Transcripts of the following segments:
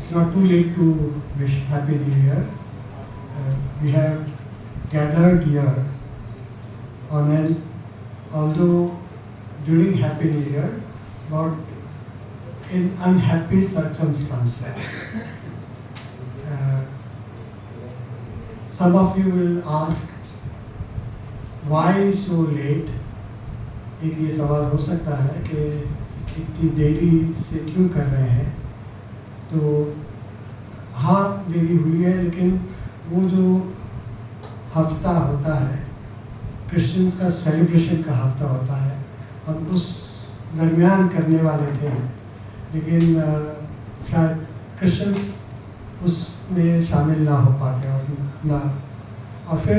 it's not too late to wish Happy New Year. We have gathered here on an, although during Happy New Year, but in unhappy circumstances. Some of you will ask, why so late? एक ये सवाल हो सकता है कि इतनी देरी से क्यों कर रहे हैं। तो हाँ, देरी हुई है, लेकिन वो जो हफ्ता होता है, क्रिश्चियंस का सेलिब्रेशन का हफ्ता होता है, हम उस दरमियान करने वाले थे, लेकिन शायद क्रिश्चियंस उसमें शामिल ना हो पाते और फिर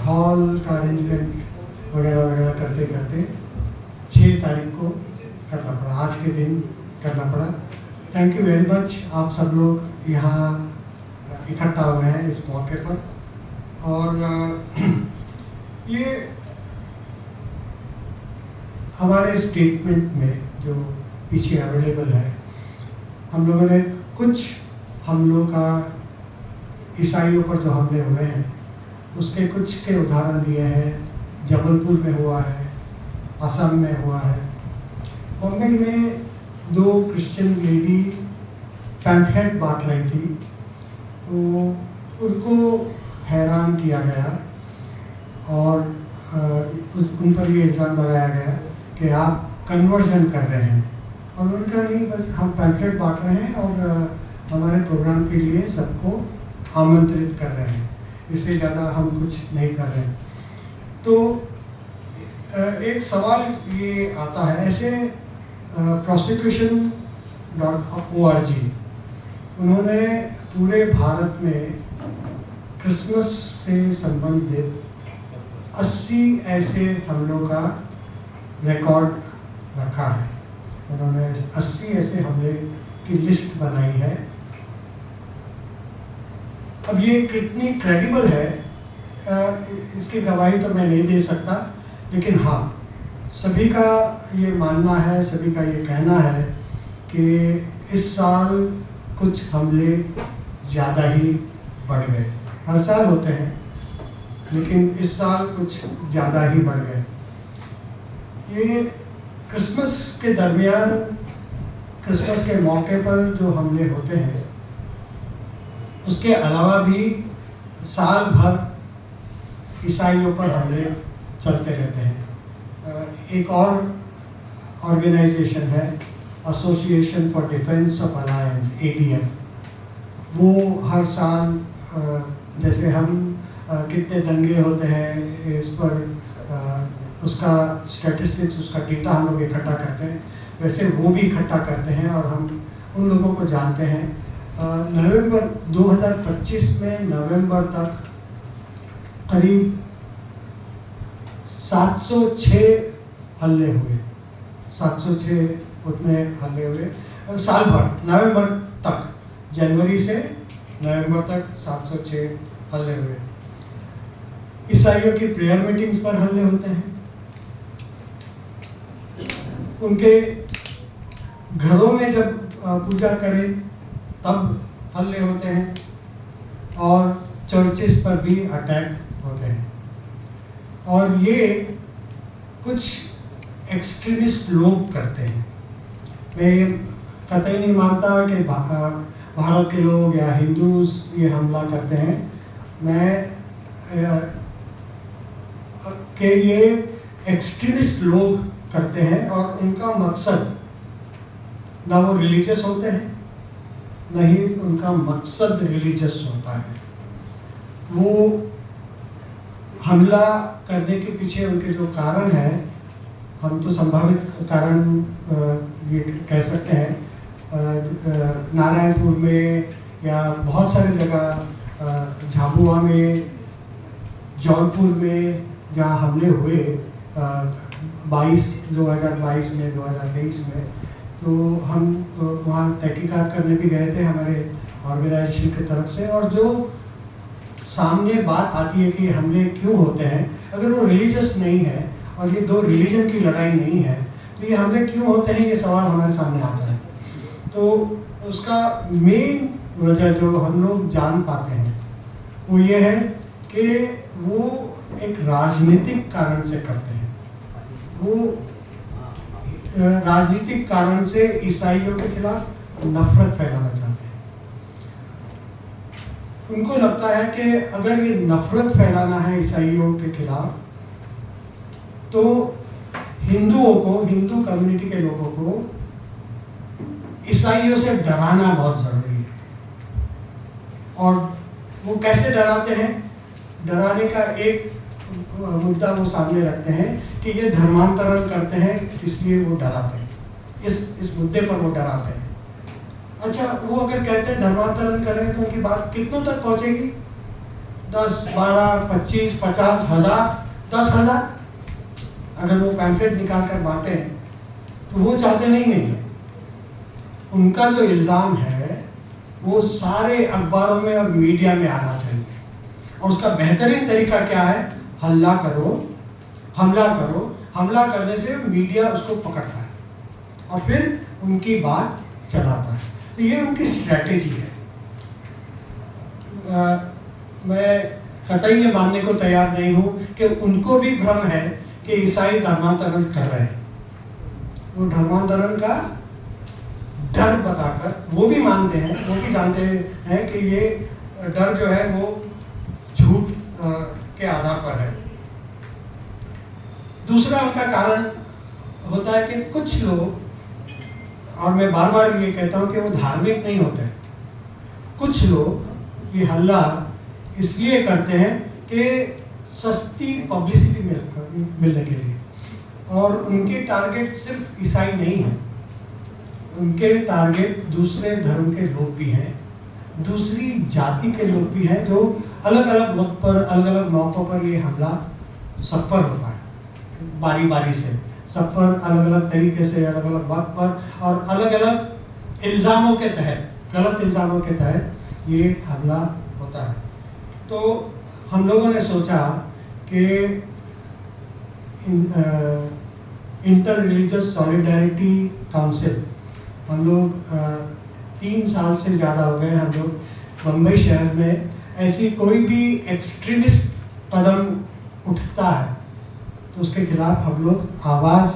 हॉल का अरेंजमेंट वगैरह वगैरह करते करते 6 तारीख को करना पड़ा, आज के दिन करना पड़ा। थैंक यू वेरी मच, आप सब लोग यहाँ इकट्ठा हुए हैं इस मौके पर। और ये हमारे स्टेटमेंट में जो पीछे अवेलेबल है, हम लोगों ने कुछ हमलों का ईसाइयों पर जो हमले हुए हैं उसके कुछ के उदाहरण दिए हैं। जबलपुर में हुआ है, असम में हुआ है, मुंबई में 2 क्रिश्चियन लेडी पैम्फलेट बांट रही थी, तो उनको हैरान किया गया और उन पर ये इल्ज़ाम लगाया गया कि आप कन्वर्जन कर रहे हैं। और उनका नहीं, बस हम पैम्फलेट बांट रहे हैं और हमारे प्रोग्राम के लिए सबको आमंत्रित कर रहे हैं, इससे ज़्यादा हम कुछ नहीं कर रहे हैं। तो एक सवाल ये आता है, ऐसे prosecution.org उन्होंने पूरे भारत में क्रिसमस से संबंधित 80 ऐसे हमलों का रिकॉर्ड रखा है। उन्होंने 80 ऐसे हमले की लिस्ट बनाई है। अब ये कितनी क्रेडिबल है, इसकी गवाही तो मैं नहीं दे सकता, लेकिन हाँ, सभी का ये मानना है, सभी का ये कहना है कि इस साल कुछ हमले ज़्यादा ही बढ़ गए। हर साल होते हैं, लेकिन इस साल कुछ ज़्यादा ही बढ़ गए। ये क्रिसमस के दरमियान, क्रिसमस के मौके पर जो हमले होते हैं, उसके अलावा भी साल भर ईसाइयों पर हमले चलते रहते हैं। एक और ऑर्गेनाइजेशन है, association for defence of alliance, ADF, वो हर साल जैसे हम कितने दंगे होते हैं इस पर उसका स्टैटिस्टिक्स, उसका डेटा हम लोग इकट्ठा करते हैं, वैसे वो भी इकट्ठा करते हैं और हम उन लोगों को जानते हैं। नवंबर 2025 में नवंबर तक करीब 706 हल्ले हुए, 706 उतने हल्ले हुए साल भर, नवंबर तक, जनवरी से नवंबर तक 706 हल्ले हुए। ईसाइयों की प्रेयर मीटिंग्स पर हल्ले होते हैं, उनके घरों में जब पूजा करें तब हल्ले होते हैं, और चर्चेस पर भी अटैक होते हैं। और ये कुछ एक्सट्रीमिस्ट लोग करते हैं। मैं ये कतई नहीं मानता कि भारत के लोग या हिंदूज ये हमला करते हैं। मैं कि ये एक्सट्रीमिस्ट लोग करते हैं और उनका मकसद, ना वो रिलीजियस होते हैं, न ही उनका मकसद रिलीजियस होता है। वो हमला करने के पीछे उनके जो कारण है, हम तो संभावित कारण ये कह सकते हैं, नारायणपुर में या बहुत सारी जगह, झाबुआ में, जौनपुर में जहाँ हमले हुए 2022 में, 2023 में, तो हम वहाँ तहकीकात करने भी गए थे हमारे ऑर्गेनाइजेशन की तरफ से। और जो सामने बात आती है कि हमले क्यों होते हैं, अगर वो रिलीजियस नहीं है और ये 2 रिलीजन की लड़ाई नहीं है, तो ये हमले क्यों होते हैं, ये सवाल हमारे सामने आता है। तो उसका मेन वजह जो हम लोग जान पाते हैं वो ये है कि वो एक राजनीतिक कारण से करते हैं। वो राजनीतिक कारण से ईसाइयों के खिलाफ नफरत फैलाना चाहते हैं। उनको लगता है कि अगर ये नफरत फैलाना है ईसाइयों के खिलाफ, तो हिंदुओं को, हिंदू कम्युनिटी के लोगों को ईसाइयों से डराना बहुत जरूरी है। और वो कैसे डराते हैं? डराने का एक मुद्दा वो सामने रखते हैं कि ये धर्मांतरण करते हैं, इसलिए वो डराते हैं। इस मुद्दे पर वो डराते हैं। अच्छा, वो अगर कहते हैं धर्मांतरण करेंगे तो उनकी बात कितनों तक पहुंचेगी? 10, 12, 25, 50, 1000, 10,000 अगर वो पैम्फलेट निकाल कर बांटे तो वो चाहते नहीं है। उनका जो इल्ज़ाम है वो सारे अखबारों में और मीडिया में आना चाहिए। और उसका बेहतरीन तरीका क्या है? हल्ला करो, हमला करो। हमला करने से मीडिया उसको पकड़ता है और फिर उनकी बात चलाता है। तो ये उनकी स्ट्रैटेजी है। मैं कतई ये मानने को तैयार नहीं हूँ कि उनको भी भ्रम है कि ईसाई धर्मांतरण कर रहे हैं। वो धर्मांतरण का डर बताकर वो भी मानते हैं, वो भी जानते हैं कि ये डर जो है वो झूठ के आधार पर है। दूसरा उनका कारण होता है कि कुछ लोग, और मैं बार बार ये कहता हूँ कि वो धार्मिक नहीं होते, कुछ लोग ये हल्ला इसलिए करते हैं कि सस्ती पब्लिसिटी मिलने के लिए। और उनके टारगेट सिर्फ ईसाई नहीं है, उनके टारगेट दूसरे धर्म के लोग भी हैं, दूसरी जाति के लोग भी हैं, जो अलग अलग वक्त पर, अलग अलग मौक़ों पर ये हमला सब पर होता है, बारी बारी से, सब पर अलग अलग तरीके से, अलग अलग वक्त पर और अलग अलग इल्ज़ामों के तहत, गलत इल्ज़ामों के तहत ये हमला होता है। तो हम लोगों ने सोचा कि इंटर रिलीजियस सॉलिडारिटी काउंसिल, हम लोग 3 साल से ज़्यादा हो गए, हम लोग बम्बई शहर में ऐसी कोई भी एक्सट्रीमिस्ट कदम उठता है तो उसके खिलाफ हम लोग आवाज़,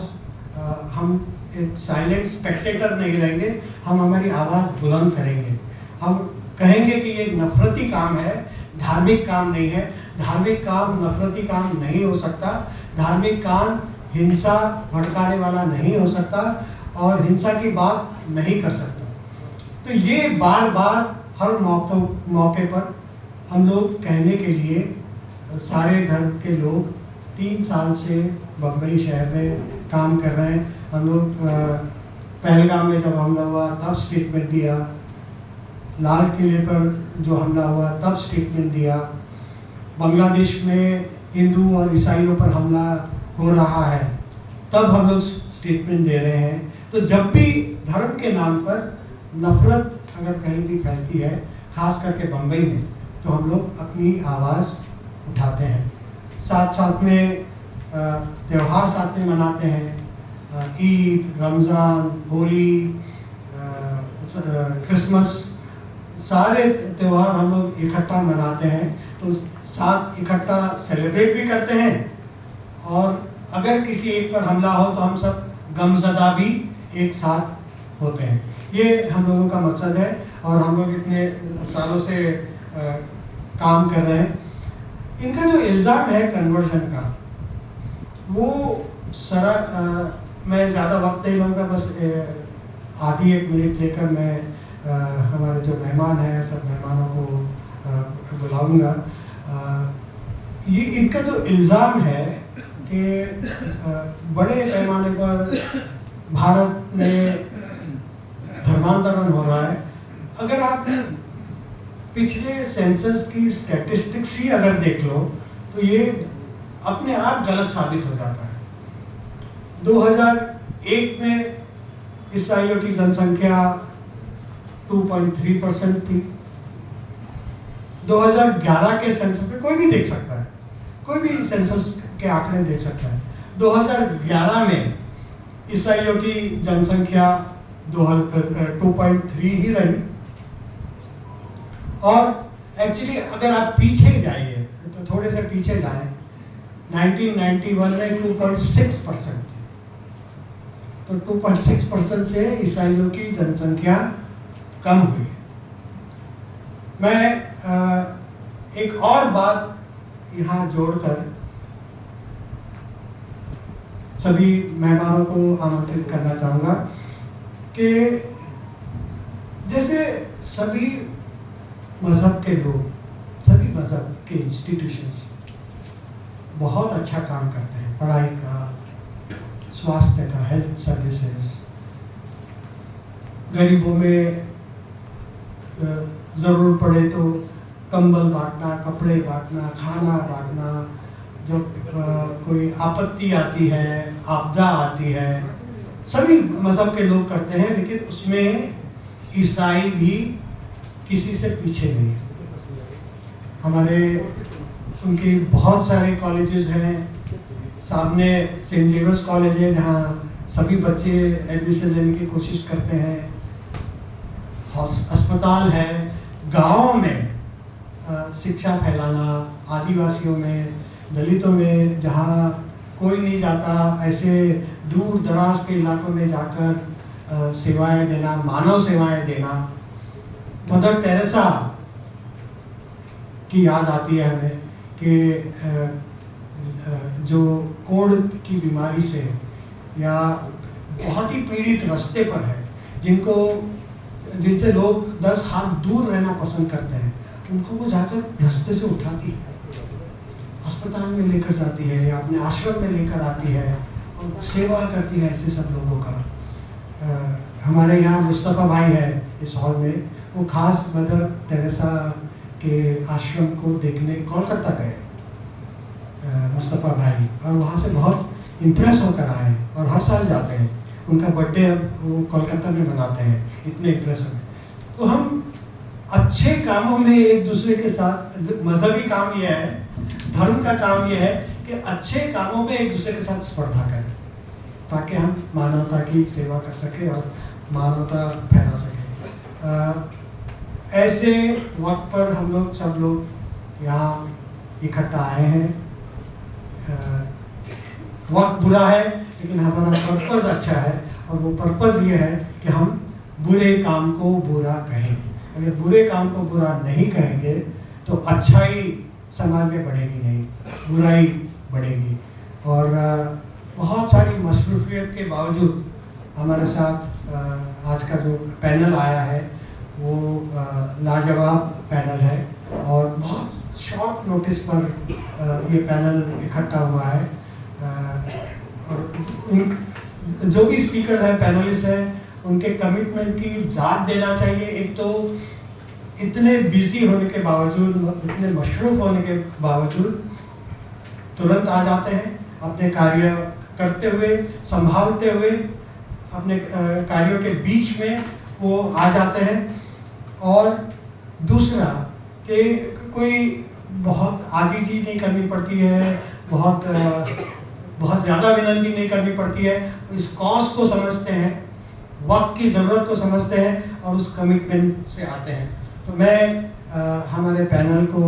हम एक साइलेंट स्पेक्टेटर नहीं रहेंगे, हम हमारी आवाज़ बुलंद करेंगे। हम कहेंगे कि ये नफरती काम है, धार्मिक काम नहीं है। धार्मिक काम नफरती काम नहीं हो सकता। धार्मिक काम हिंसा भड़काने वाला नहीं हो सकता और हिंसा की बात नहीं कर सकता। तो ये बार बार हर मौके पर हम लोग कहने के लिए सारे धर्म के लोग 3 साल से बम्बई शहर में काम कर रहे हैं। हम लोग पहलगाम में जब हमला हुआ तब स्टेटमेंट दिया, लाल किले पर जो हमला हुआ तब स्टेटमेंट दिया, बांग्लादेश में हिंदू और ईसाइयों पर हमला हो रहा है तब हम लोग स्टेटमेंट दे रहे हैं। तो जब भी धर्म के नाम पर नफरत अगर कहीं भी फैलती है, खास करके बम्बई में, तो हम लोग अपनी आवाज़ उठाते हैं। साथ साथ में त्यौहार साथ में मनाते हैं, ईद, रमज़ान, होली, क्रिसमस, सारे त्यौहार हम लोग इकट्ठा मनाते हैं। तो साथ इकट्ठा सेलिब्रेट भी करते हैं और अगर किसी एक पर हमला हो तो हम सब गमज़दा भी एक साथ होते हैं। ये हम लोगों का मकसद है और हम लोग इतने सालों से काम कर रहे हैं। इनका जो इल्ज़ाम है कन्वर्जन का, वो मैं ज़्यादा वक्त नहीं लूँगा, बस आधी 1 मिनट लेकर मैं हमारे जो मेहमान हैं सब मेहमानों को बुलाऊँगा। ये इनका जो इल्ज़ाम है कि बड़े पैमाने पर भारत में धर्मांतरण हो रहा है। अगर आप पिछले सेंसस की स्टैटिस्टिक्स ही अगर देख लो तो ये अपने आप गलत साबित हो जाता है। 2001 में ईसाइयों की जनसंख्या 2.3% थी। 2011 के सेंसस में कोई भी देख सकता है, कोई भी सेंसस के आंकड़े देख सकता है। 2011 में ईसाइयों की जनसंख्या 2.3 ही रही। और एक्चुअली अगर आप पीछे जाइए तो थोड़े से पीछे जाएं, 1991 में 2.6% थी। तो 2.6% से ईसाइयों की जनसंख्या कम हुई। मैं एक और बात यहाँ जोड़कर सभी मेहमानों को आमंत्रित करना चाहूँगा कि जैसे सभी मज़हब के लोग, सभी मज़हब के इंस्टीट्यूशंस बहुत अच्छा काम करते हैं, पढ़ाई का, स्वास्थ्य का, हेल्थ सर्विसेज, गरीबों में ज़रूर पड़े तो कंबल बांटना, कपड़े बांटना, खाना बांटना, जब कोई आपत्ति आती है, आपदा आती है, सभी मज़हब के लोग करते हैं। लेकिन उसमें ईसाई भी किसी से पीछे नहीं है। हमारे उनके बहुत सारे कॉलेजेस हैं, सामने सेंट जेवियर्स कॉलेज है जहाँ सभी बच्चे एडमिशन लेने की कोशिश करते हैं, अस्पताल है, गाँव में शिक्षा फैलाना, आदिवासियों में, दलितों में जहाँ कोई नहीं जाता, ऐसे दूर दराज के इलाकों में जाकर सेवाएं देना, मानव सेवाएं देना। मदर टेरेसा की याद आती है हमें कि जो कोढ़ की बीमारी से या बहुत ही पीड़ित रास्ते पर है, जिनसे लोग 10 हाथ दूर रहना पसंद करते हैं, उनको वो जाकर रास्ते से उठाती है, अस्पताल में लेकर जाती है या अपने आश्रम में लेकर आती है और सेवा करती है ऐसे सब लोगों का। हमारे यहाँ मुस्तफ़ा भाई है इस हॉल में, वो खास मदर टेरेसा के आश्रम को देखने कोलकाता गए, मुस्तफ़ा भाई, और वहाँ से बहुत इम्प्रेस होकर आए और हर साल जाते हैं। उनका बर्थडे अब वो कोलकाता में मनाते हैं, इतने इम्प्रेस हो गए। तो हम अच्छे कामों में एक दूसरे के साथ, मजहबी काम यह है, धर्म का काम यह है कि अच्छे कामों में एक दूसरे के साथ स्पर्धा करें, ताकि हम मानवता की सेवा कर सकें और मानवता फैला सकें। ऐसे वक्त पर हम लोग सब लोग यहाँ इकट्ठा आए हैं। वक्त बुरा है लेकिन हमारा पर्पस अच्छा है, और वो पर्पस ये है कि हम बुरे काम को बुरा कहें। अगर बुरे काम को बुरा नहीं कहेंगे तो अच्छाई समाज में बढ़ेगी नहीं, बुराई बढ़ेगी। और बहुत सारी मसरूफियत के बावजूद हमारे साथ आज का जो पैनल आया है वो लाजवाब पैनल है, और बहुत शॉर्ट नोटिस पर ये पैनल इकट्ठा हुआ है। और जो भी स्पीकर है, पैनलिस्ट है, उनके कमिटमेंट की दाद देना चाहिए। एक तो इतने बिजी होने के बावजूद, इतने मशरूफ होने के बावजूद तुरंत आ जाते हैं, अपने कार्य करते हुए, संभालते हुए, अपने कार्यों के बीच में वो आ जाते हैं। और दूसरा कि कोई बहुत आजीजी नहीं करनी पड़ती है, बहुत ज़्यादा विनती नहीं करनी पड़ती है। इस कॉज को समझते हैं, वक्त की ज़रूरत को समझते हैं और उस कमिटमेंट से आते हैं। तो मैं हमारे पैनल को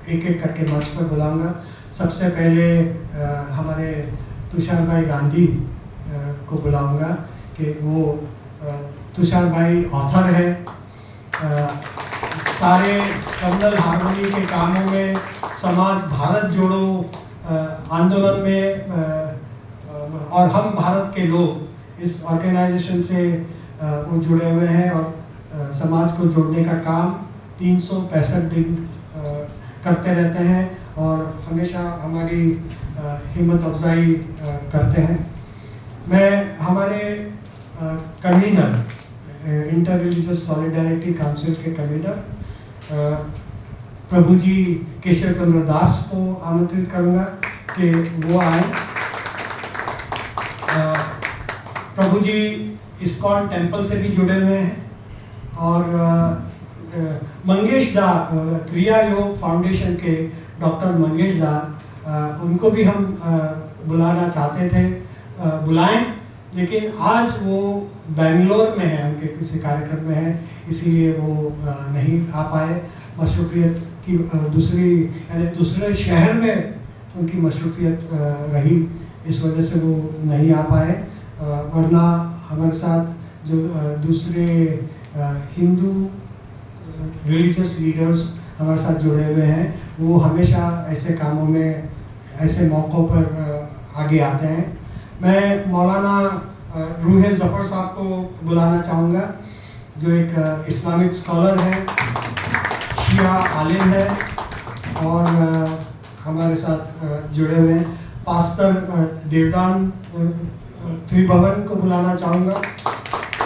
एक एक करके मंच पर बुलाऊंगा। सबसे पहले हमारे तुषार भाई गांधी को बुलाऊंगा कि वो तुषार भाई ऑथर है, सारे कम्युनल हार्मनी के कामों में, समाज भारत जोड़ो आंदोलन में, और हम भारत के लोग इस ऑर्गेनाइजेशन से वो जुड़े हुए हैं और समाज को जोड़ने का काम 365 दिन करते रहते हैं और हमेशा हमारी हिम्मत अफजाई करते हैं। मैं हमारे convener, inter religious solidarity council के कन्वीनर प्रभु जी केशव चंद्र दास को आमंत्रित करूंगा कि वो आए। प्रभु जी इस्कॉन टेम्पल से भी जुड़े हुए हैं और मंगेश दा, क्रिया योग फाउंडेशन के डॉक्टर मंगेश दा, उनको भी हम बुलाना चाहते थे, बुलाएं, लेकिन आज वो बेंगलोर में है, उनके किसी कार्यक्रम में है, इसीलिए वो नहीं आ पाए। मशरूफियत की दूसरे शहर में उनकी मशरूफियत रही, इस वजह से वो नहीं आ पाए। वरना हमारे साथ जो दूसरे हिंदू रिलीजियस लीडर्स हमारे साथ जुड़े हुए हैं, वो हमेशा ऐसे कामों में, ऐसे मौक़ों पर आगे आते हैं। मैं मौलाना रूह ज़फ़र साहब को बुलाना चाहूँगा, जो एक इस्लामिक स्कॉलर हैं, शिया आलिम है और हमारे साथ जुड़े हुए हैं। पास्टर देवदान त्रिभुवन को बुलाना चाहूँगा,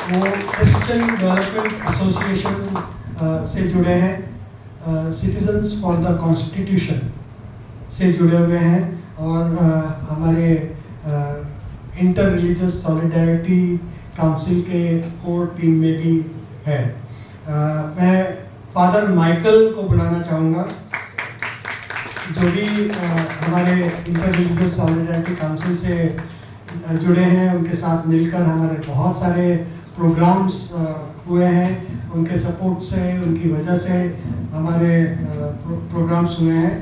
वो क्रिश्चियन डेवलपमेंट एसोसिएशन से जुड़े हैं, सिटीजन्स फॉर द कॉन्स्टिट्यूशन से जुड़े हुए हैं और हमारे इंटर रिलीजियस सॉलिडारिटी काउंसिल के कोर टीम में भी है। मैं फादर माइकल को बुलाना चाहूँगा, जो भी हमारे इंटर रिलीजियस सॉलिडारिटी काउंसिल से जुड़े हैं। उनके साथ मिलकर हमारे बहुत सारे प्रोग्राम्स हुए हैं, उनके सपोर्ट से, उनकी वजह से हमारे प्रोग्राम्स हुए हैं।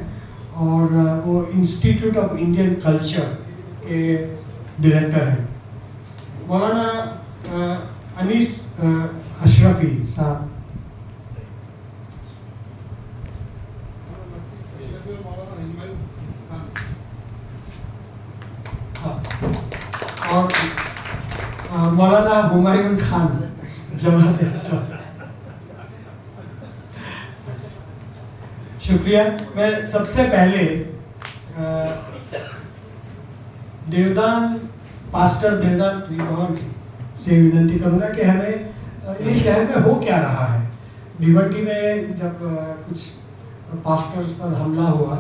और वो इंस्टीट्यूट ऑफ इंडियन कल्चर के डायरेक्टर हैं। मौलाना अनीस अशरफी साहब। और मौलाना हुमायूं खान जमात इस्लाम। शुक्रिया। मैं सबसे पहले पास्टर देवदान त्रिभुवन से विनती करूंगा कि हमें ये शहर में हो क्या रहा है। भिवंडी में जब कुछ पास्टर्स पर हमला हुआ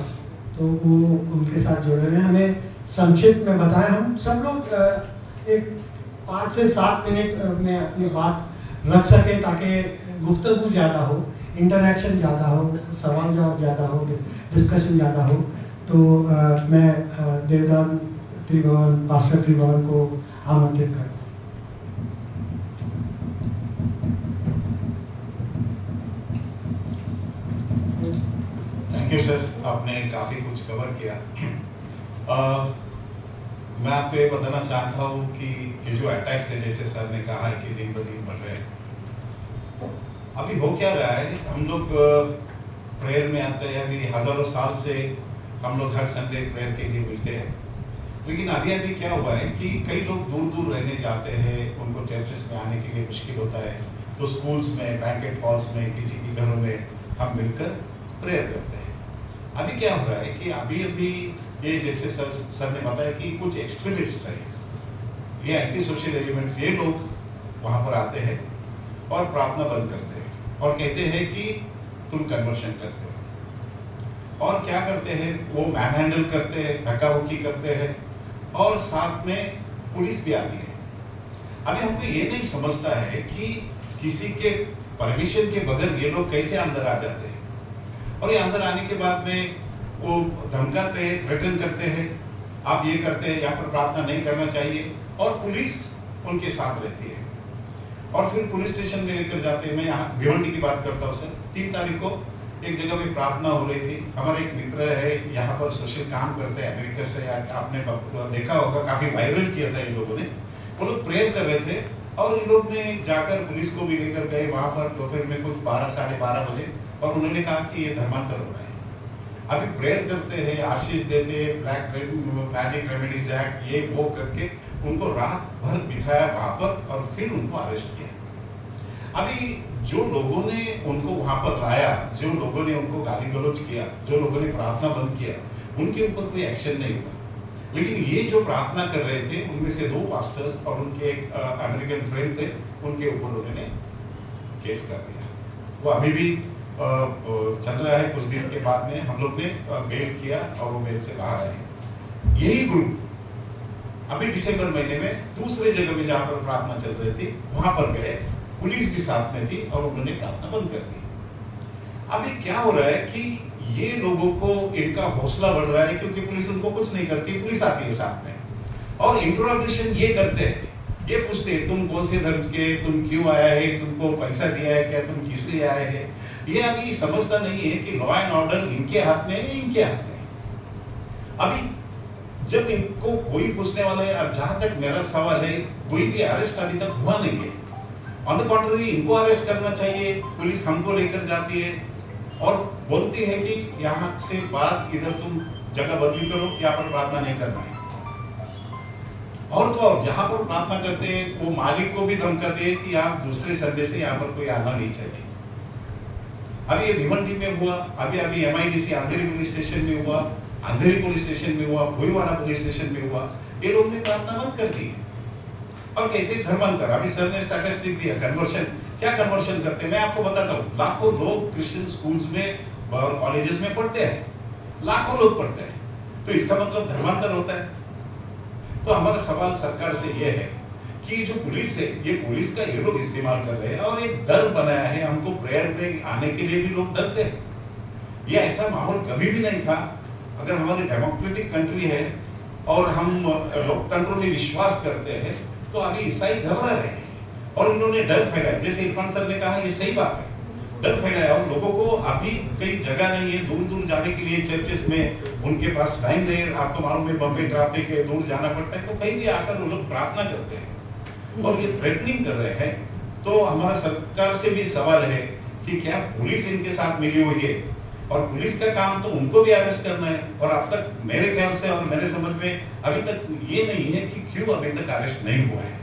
तो वो उनके साथ जुड़े हुए, हमें संक्षिप्त में बताएं। हम सब लोग एक 5 से 7 मिनट में अपनी बात रख सकें, ताकि गुफ्तगू ज़्यादा हो, इंटरेक्शन ज़्यादा हो, सवाल जवाब ज़्यादा हो, डिस्कशन ज़्यादा हो। तो मैं देवदान त्रिभुवन, पास्टर त्रिभुवन को आमंत्रित करूँ। थैंक यू सर, आपने काफ़ी कुछ कवर किया। मैं आपको ये बताना चाहता हूँ कि ये जो अटैक्स है, जैसे सर ने कहा है कि दिन ब दिन बढ़ रहे हैं, अभी हो क्या रहा है। हम लोग प्रेयर में आते हैं, अभी हज़ारों साल से हम लोग हर संडे प्रेयर के लिए मिलते हैं। लेकिन अभी अभी क्या हुआ है कि कई लोग दूर दूर रहने जाते हैं, उनको चर्चेस में आने के लिए मुश्किल होता है, तो स्कूल्स में, बैंकेट हॉल्स में, किसी के घरों में हम मिलकर प्रेयर करते हैं। अभी क्या हो रहा है कि अभी अभी ये जैसे सर ने बताया कि कुछ एक्सट्रीमिस्ट्स हैं, ये एंटी सोशल एलिमेंट्स, ये लोग वहाँ पर आते हैं और प्रार्थना बंद करते हैं और कहते हैं कि तुम कन्वर्शन करते हो। और क्या करते हैं, वो मैन हैंडल करते हैं, धक्का मुक्की करते हैं और साथ में पुलिस भी आती है। अभी हमको ये नहीं समझता है कि किसी के परमिशन के बगैर ये लोग कैसे अंदर आ जाते हैं, और ये अंदर आने के बाद में वो धमकाते हैं, थ्रेटन करते हैं, आप ये करते हैं, यहाँ पर प्रार्थना नहीं करना चाहिए, और पुलिस उनके साथ रहती है और फिर पुलिस स्टेशन में लेकर जाते हैं। मैं यहाँ भिवंडी की बात करता हूँ सर। 3 तारीख को एक जगह पे प्रार्थना हो रही थी। हमारे एक मित्र है, यहाँ पर सोशल काम करते हैं, अमेरिका से, आपने देखा होगा, काफी वायरल किया था ये लोगों ने। वो लोग प्रेयर कर रहे थे और इन लोग ने जाकर पुलिस को भी लेकर गए वहां पर दोपहर में कुछ 12 साढ़े 12 बजे, और उन्होंने कहा कि ये धर्मांतर हो रहा है। अभी प्रेयर करते हैं, आशीष देते हैं, ब्लैक मैजिक रेमेडीज एक्ट, ये वो करके उनको रात भर बिठाया वहां पर और फिर उनको अरेस्ट किया। अभी जो लोगों ने उनको वहां पर लाया, जो लोगों ने उनको गाली गलौज किया, जो लोगों ने प्रार्थना बंद किया, उनके ऊपर कोई एक्शन नहीं हुआ। लेकिन ये जो प्रार्थना कर रहे थे, उनमें से 2 पास्टर्स और उनके एक अमेरिकन फ्रेंड थे, उनके ऊपर उन्होंने केस कर दिया। वो अभी भी चल रहा है। कुछ दिन के बाद में हम लोग ने बेल किया और वो बेल से बाहर आए। यही ग्रुप अभी दिसंबर महीने में दूसरे जगह में जहां पर प्रार्थना चल रही थी, वहां पर गए, पुलिस भी साथ में थी और उन्होंने प्रार्थना बंद कर दी। अभी क्या हो रहा है कि ये लोगों को इनका हौसला बढ़ रहा है, क्योंकि पुलिस उनको कुछ नहीं करती, पुलिस आती है साथ में और इंट्रोगेशन ये करते हैं ये पूछते हैं तुम कौन से धर्म के, तुम क्यों आया है, तुमको पैसा दिया है क्या, तुम किस लिए आए हैं। ये अभी समझता नहीं है कि लॉ एंड ऑर्डर इनके हाथ में है, इनके हाथ में है। अभी जब इनको कोई पूछने वाला है, और जहां तक मेरा सवाल है, कोई भी अरेस्ट अभी तक हुआ नहीं है। ऑन द कॉन्ट्ररी इनको अरेस्ट करना चाहिए। पुलिस हमको लेकर जाती है और बोलती है कि यहाँ से बाद इधर तुम जगह बदली करो, यहाँ पर प्रार्थना नहीं करना है। और तो और जहां पर प्रार्थना करते हैं वो मालिक को भी धमकाते हैं कि आप दूसरे संडे से यहाँ पर कोई आना नहीं चाहिए। अभी ये भिवंडी में हुआ, अभी अभी MIDC अंधेरी पुलिस स्टेशन में हुआ, अंधेरी पुलिस स्टेशन में हुआ, भोईवाड़ा पुलिस स्टेशन में हुआ। ये लोग ने प्रार्थना बंद कर दी है और कहते हैं धर्मांतर। अभी सर ने स्टैटिस्टिक दिया कन्वर्शन, क्या कन्वर्शन करते हैं मैं आपको बताता हूँ। लाखों लोग क्रिश्चियन स्कूल्स में और कॉलेजेस में पढ़ते हैं, लाखों लोग पढ़ते हैं, तो इसका मतलब धर्मांतर होता है। तो हमारा सवाल सरकार से यह है कि जो पुलिस है, ये पुलिस का ये लोग इस्तेमाल कर रहे हैं और एक डर बनाया है। हमको प्रेयर में आने के लिए भी लोग डरते हैं। ये ऐसा माहौल कभी भी नहीं था। अगर हमारी डेमोक्रेटिक कंट्री है और हम लोकतंत्र में विश्वास करते हैं, तो अभी ईसाई घबरा रहे हैं और इन्होंने डर फैलाया। जैसे इरफान सर ने कहा, ये सही बात है, डर फैलाया और लोगों को अभी कई जगह नहीं है, दूर दूर जाने के लिए चर्चेस में उनके पास टाइम नहीं है। आपको मालूम है बम्बई ट्रैफिक है, दूर जाना पड़ता है, तो कहीं भी आकर वो लोग प्रार्थना करते हैं और ये थ्रेटनिंग कर रहे हैं। तो हमारा सरकार से भी सवाल है कि क्या पुलिस इनके साथ मिली हुई है, और पुलिस का काम तो उनको भी अरेस्ट करना है। और अब तक मेरे ख्याल से और मेरे समझ में अभी तक ये नहीं है कि क्यों अभी तक अरेस्ट नहीं हुआ है।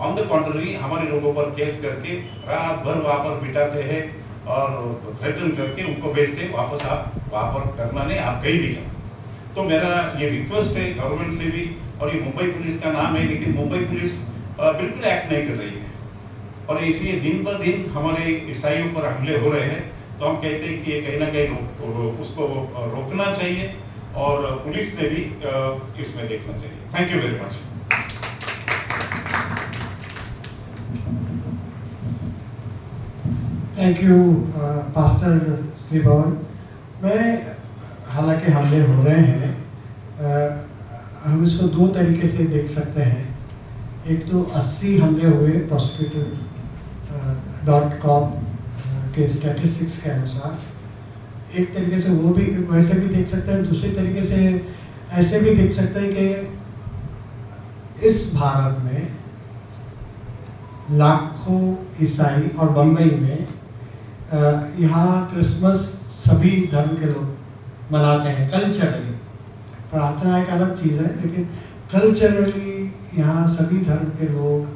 ऑन द कॉन्ट्ररी हमारे लोगों पर केस करके रात भर वहां पर बिठाते हैं और थ्रेटन करके उनको भेजते, वापस आप वहां पर करना नहीं, आप कहीं भी जाओ। तो मेरा ये रिक्वेस्ट है गवर्नमेंट से भी, और ये मुंबई पुलिस का नाम है, लेकिन मुंबई पुलिस बिल्कुल एक्ट नहीं कर रही है और इसलिए दिन ब दिन हमारे ईसाइयों पर हमले हो रहे हैं। तो हम कहते हैं कि ये कहीं ना कहीं उसको रोकना चाहिए और पुलिस ने भी इसमें देखना चाहिए। Thank you very much. Thank you pastor Tribhuvan. मैं हालांकि हमले हो रहे हैं, हम इसको दो तरीके से देख सकते हैं। एक तो 80 हमले हुए prosecutor.com के स्टैटिस्टिक्स के अनुसार, एक तरीके से वो भी वैसे भी देख सकते हैं। दूसरी तरीके से ऐसे भी देख सकते हैं कि इस भारत में लाखों ईसाई और बम्बई में यहाँ क्रिसमस सभी धर्म के लोग मनाते हैं कल्चरली। प्रार्थना एक अलग चीज़ है, लेकिन कल्चरली यहाँ सभी धर्म के लोग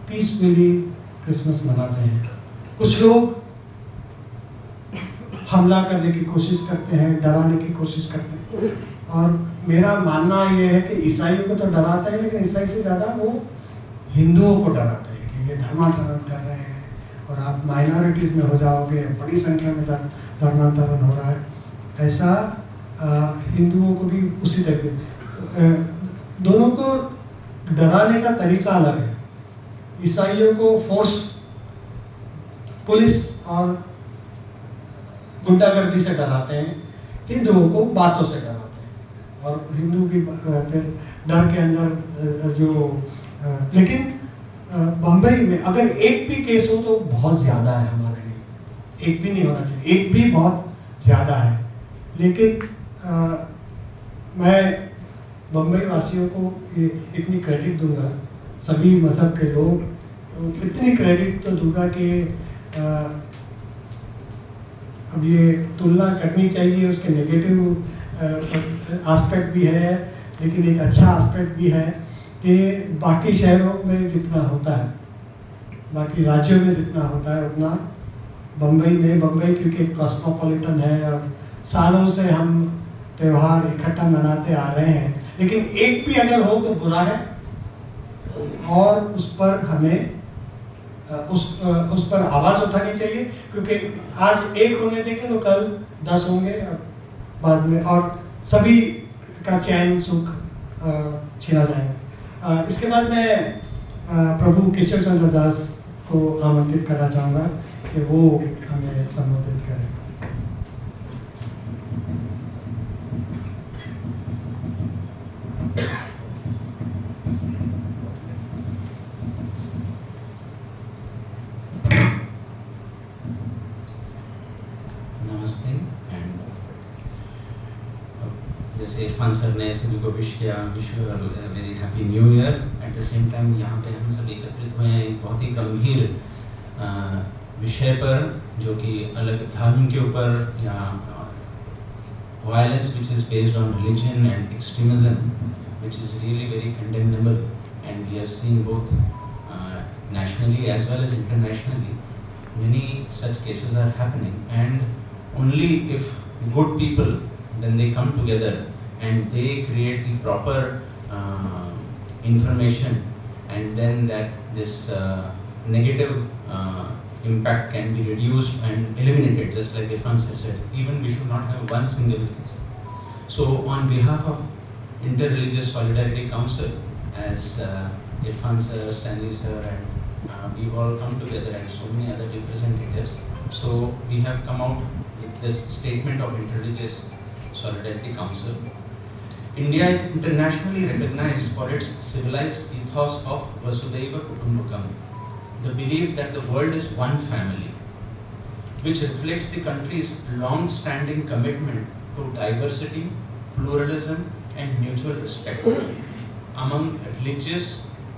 पीसफुली क्रिसमस मनाते हैं। कुछ लोग हमला करने की कोशिश करते हैं, डराने की कोशिश करते हैं, और मेरा मानना ये है कि ईसाइयों को तो डराते हैं, लेकिन ईसाई से ज़्यादा वो हिंदुओं को डराते हैं कि ये धर्मांतरण कर रहे हैं और आप माइनॉरिटीज़ में हो जाओगे, बड़ी संख्या में धर्मांतरण हो रहा है। ऐसा हिंदुओं को भी उसी तरीके, दोनों को डराने का तरीका अलग है। ईसाइयों को फोर्स, पुलिस और गुंडागर्दी से डराते हैं, हिंदुओं को बातों से डराते हैं। और हिंदू भी फिर डर के अंदर जो लेकिन बम्बई में अगर एक भी केस हो तो बहुत ज़्यादा है हमारे लिए। एक भी नहीं होना चाहिए, एक भी बहुत ज़्यादा है। लेकिन मैं बम्बई वासियों को ये इतनी क्रेडिट दूंगा, सभी मज़हब के लोग, इतनी क्रेडिट तो दूंगा कि अब ये तुलना करनी चाहिए, उसके नेगेटिव एस्पेक्ट भी है, लेकिन एक अच्छा एस्पेक्ट भी है कि बाकी शहरों में जितना होता है, बाकी राज्यों में जितना होता है, उतना बम्बई क्योंकि कॉस्मोपॉलिटन है और सालों से हम त्यौहार इकट्ठा मनाते आ रहे हैं। लेकिन एक भी अगर हो तो बुरा है और उस पर हमें उस पर आवाज़ उठानी चाहिए, क्योंकि आज एक होने देंगे तो कल 10 होंगे बाद में, और सभी का चैन सुख छीना जाएगा। इसके बाद मैं प्रभु केशव चंद्र दास को आमंत्रित करना चाहूँगा कि वो हमें संबोधित करें। नमस्ते एंड जैसे इरफान सर ने सभी को विश किया, wish very happy new year. At the same time यहाँ पे हम सब एकत्रित हुए हैं एक बहुत ही गंभीर विषय पर, जो कि अलग धर्म के ऊपर या violence which is based on religion and extremism, which is really very condemnable, and we have seen both nationally as well as internationally many such cases are happening, and only if good people, when they come together and they create the proper information, and then that this negative impact can be reduced and eliminated, just like Irfan sir said. Even we should not have one single case. So on behalf of Interreligious Solidarity Council, as Irfan sir, Stanley sir, and we've all come together, and so many other representatives, so we have come out with this statement of Interreligious Solidarity Council. India is internationally recognized for its civilized ethos of Vasudhaiva Kutumbakam, the belief that the world is one family, which reflects the country's long-standing commitment to diversity, pluralism, and mutual respect among religious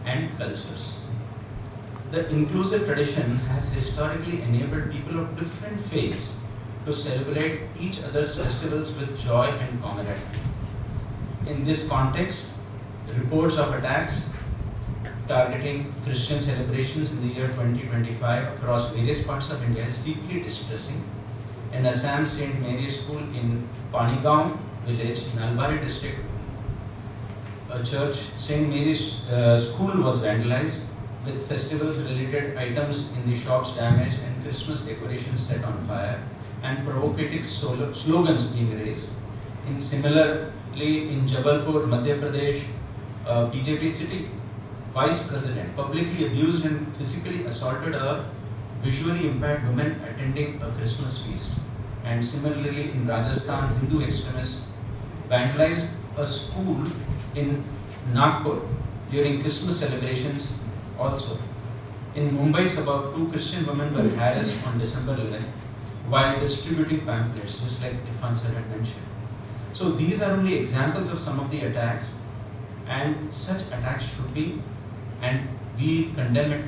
and cultures. The inclusive tradition has historically enabled people of different faiths to celebrate each other's festivals with joy and camaraderie. In this context, reports of attacks targeting Christian celebrations in the year 2025 across various parts of India is deeply distressing. In Assam, St. Mary's School in Panigaon village, Nalbari district, a church, St. Mary's School was vandalized, with festivals related items in the shops damaged and Christmas decorations set on fire, and provocative slogans being raised. Similarly, in Jabalpur, Madhya Pradesh, BJP city Vice President publicly abused and physically assaulted a visually impaired woman attending a Christmas feast. And similarly, in Rajasthan, Hindu extremists vandalized a school in Nagpur during Christmas celebrations also. In Mumbai suburb, 2 Christian women were harassed on December 11th while distributing pamphlets, just like Irfan sir had mentioned. So these are only examples of some of the attacks, and such attacks should be, and we condemn it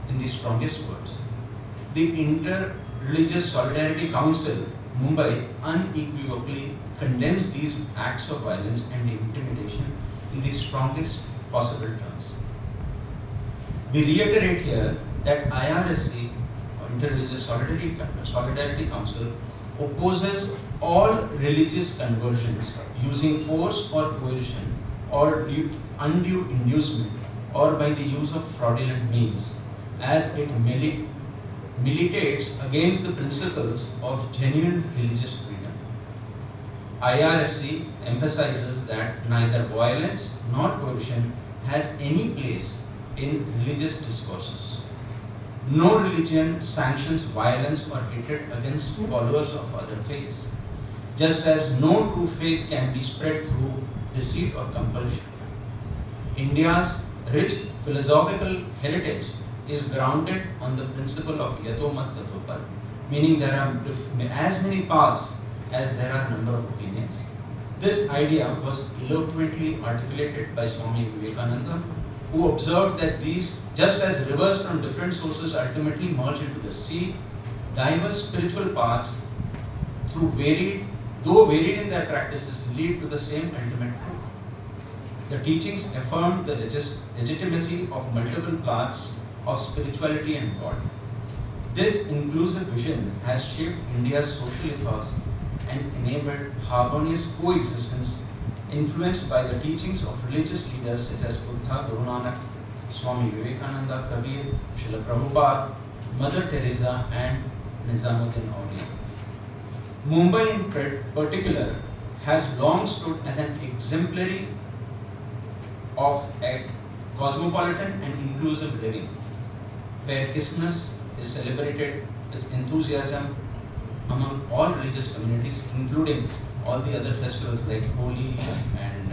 in the strongest words. The Inter-Religious Solidarity Council, Mumbai, unequivocally condemns these acts of violence and intimidation in the strongest possible terms. We reiterate here that IRSC, Inter-Religious Solidarity Council, opposes all religious conversions using force or coercion or undue inducement, or by the use of fraudulent means, as it militates against the principles of genuine religious freedom. IRSC emphasizes that neither violence nor coercion has any place in religious discourses. No religion sanctions violence or hatred against followers of other faiths, just as no true faith can be spread through deceit or compulsion. India's rich philosophical heritage is grounded on the principle of yato mat tato par, meaning there are as many paths as there are number of opinions. This idea was eloquently articulated by Swami Vivekananda, who observed that these, just as rivers from different sources ultimately merge into the sea, diverse spiritual paths, though varied in their practices, lead to the same ultimate truth. The teachings affirmed the legitimacy of multiple paths of spirituality and God. This inclusive vision has shaped India's social ethos and enabled harmonious coexistence, influenced by the teachings of religious leaders such as Buddha, Guru Nanak, Swami Vivekananda, Kabir, Srila Prabhupada, Mother Teresa, and Nizamuddin Aulia. Mumbai in particular has long stood as an exemplary of a cosmopolitan and inclusive living, where Christmas is celebrated with enthusiasm among all religious communities, including all the other festivals like Holi and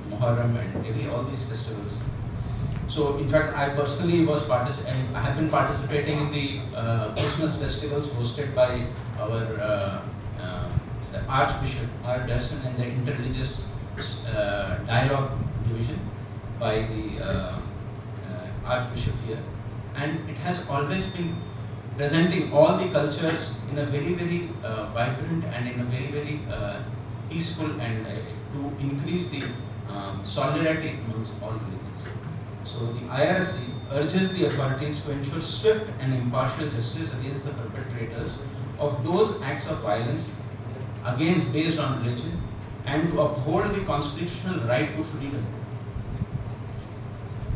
Muharram and all these festivals. So in fact, I personally and I have been participating in the Christmas festivals hosted by our the Archbishop Archdiocese and the Interreligious Dialogue Division by the Archbishop here, and it has always been presenting all the cultures in a very vibrant and in a very peaceful and to increase the solidarity amongst all religions. So the IRSC urges the authorities to ensure swift and impartial justice against the perpetrators of those acts of violence against based on religion, and to uphold the constitutional right to freedom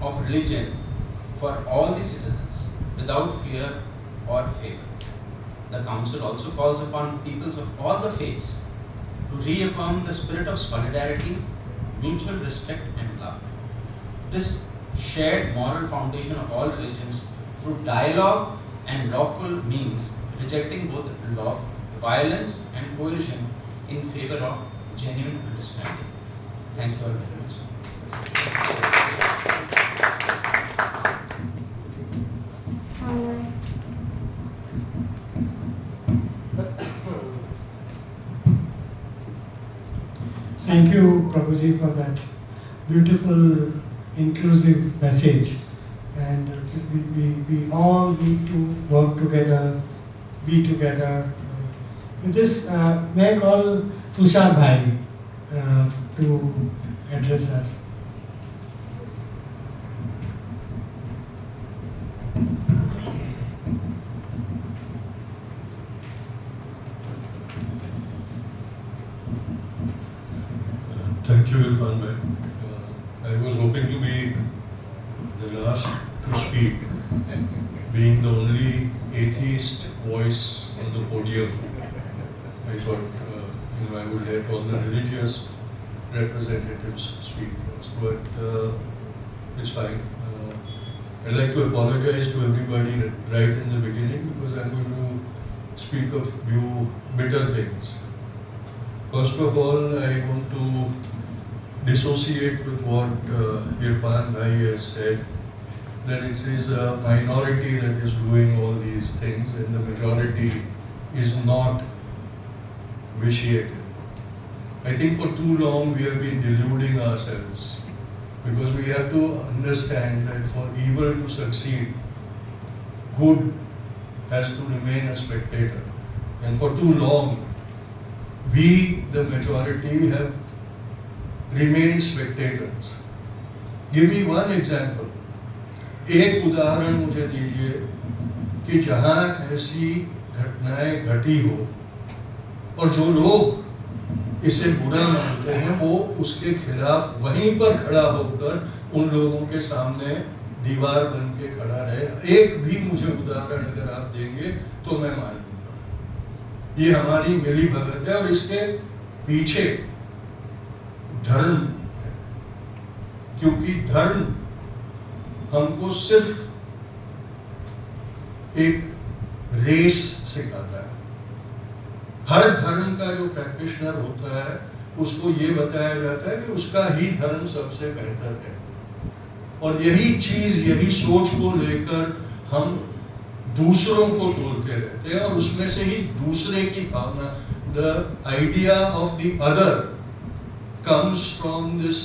of religion for all the citizens without fear or favor. The Council also calls upon peoples of all the faiths to reaffirm the spirit of solidarity, mutual respect and love. This shared moral foundation of all religions through dialogue and lawful means, rejecting both violence and coercion in favor of genuine understanding. Thank you all very much. Thank you, Prabhuji, for that beautiful, inclusive message. And we all need to work together, be together. With this, may I call Tushar Bhai to address us. Thank you, Irfan bhai. I was hoping to be the last to speak, being the only atheist voice on the podium. I thought I would let all the religious representatives speak first, but it's fine. I'd like to apologize to everybody right in the beginning because I'm going to speak of few bitter things. First of all, I want to dissociate with what Irfan bhai has said, that it is a minority that is doing all these things and the majority is not vitiated. I think for too long we have been deluding ourselves, because we have to understand that for evil to succeed, good has to remain a spectator. And for too long, we, the majority, have remained spectators. Give me one example. एक उदाहरण मुझे दीजिए कि जहां ऐसी घटनाएं घटी हो और जो लोग इसे बुरा मानते हैं वो उसके खिलाफ वहीं पर खड़ा होकर उन लोगों के सामने दीवार बन के खड़ा रहे। एक भी मुझे उदाहरण अगर आप देंगे तो मैं मान लूंगा। ये हमारी मिली भगत है और इसके पीछे धर्म है, क्योंकि धर्म हमको सिर्फ एक रेस सिखाता है। हर धर्म का जो प्रैक्टिशनर होता है उसको ये बताया जाता है कि उसका ही धर्म सबसे बेहतर है, और यही चीज, यही सोच को लेकर हम दूसरों को तोड़ते रहते हैं और उसमें से ही दूसरे की भावना, the idea of the other comes from this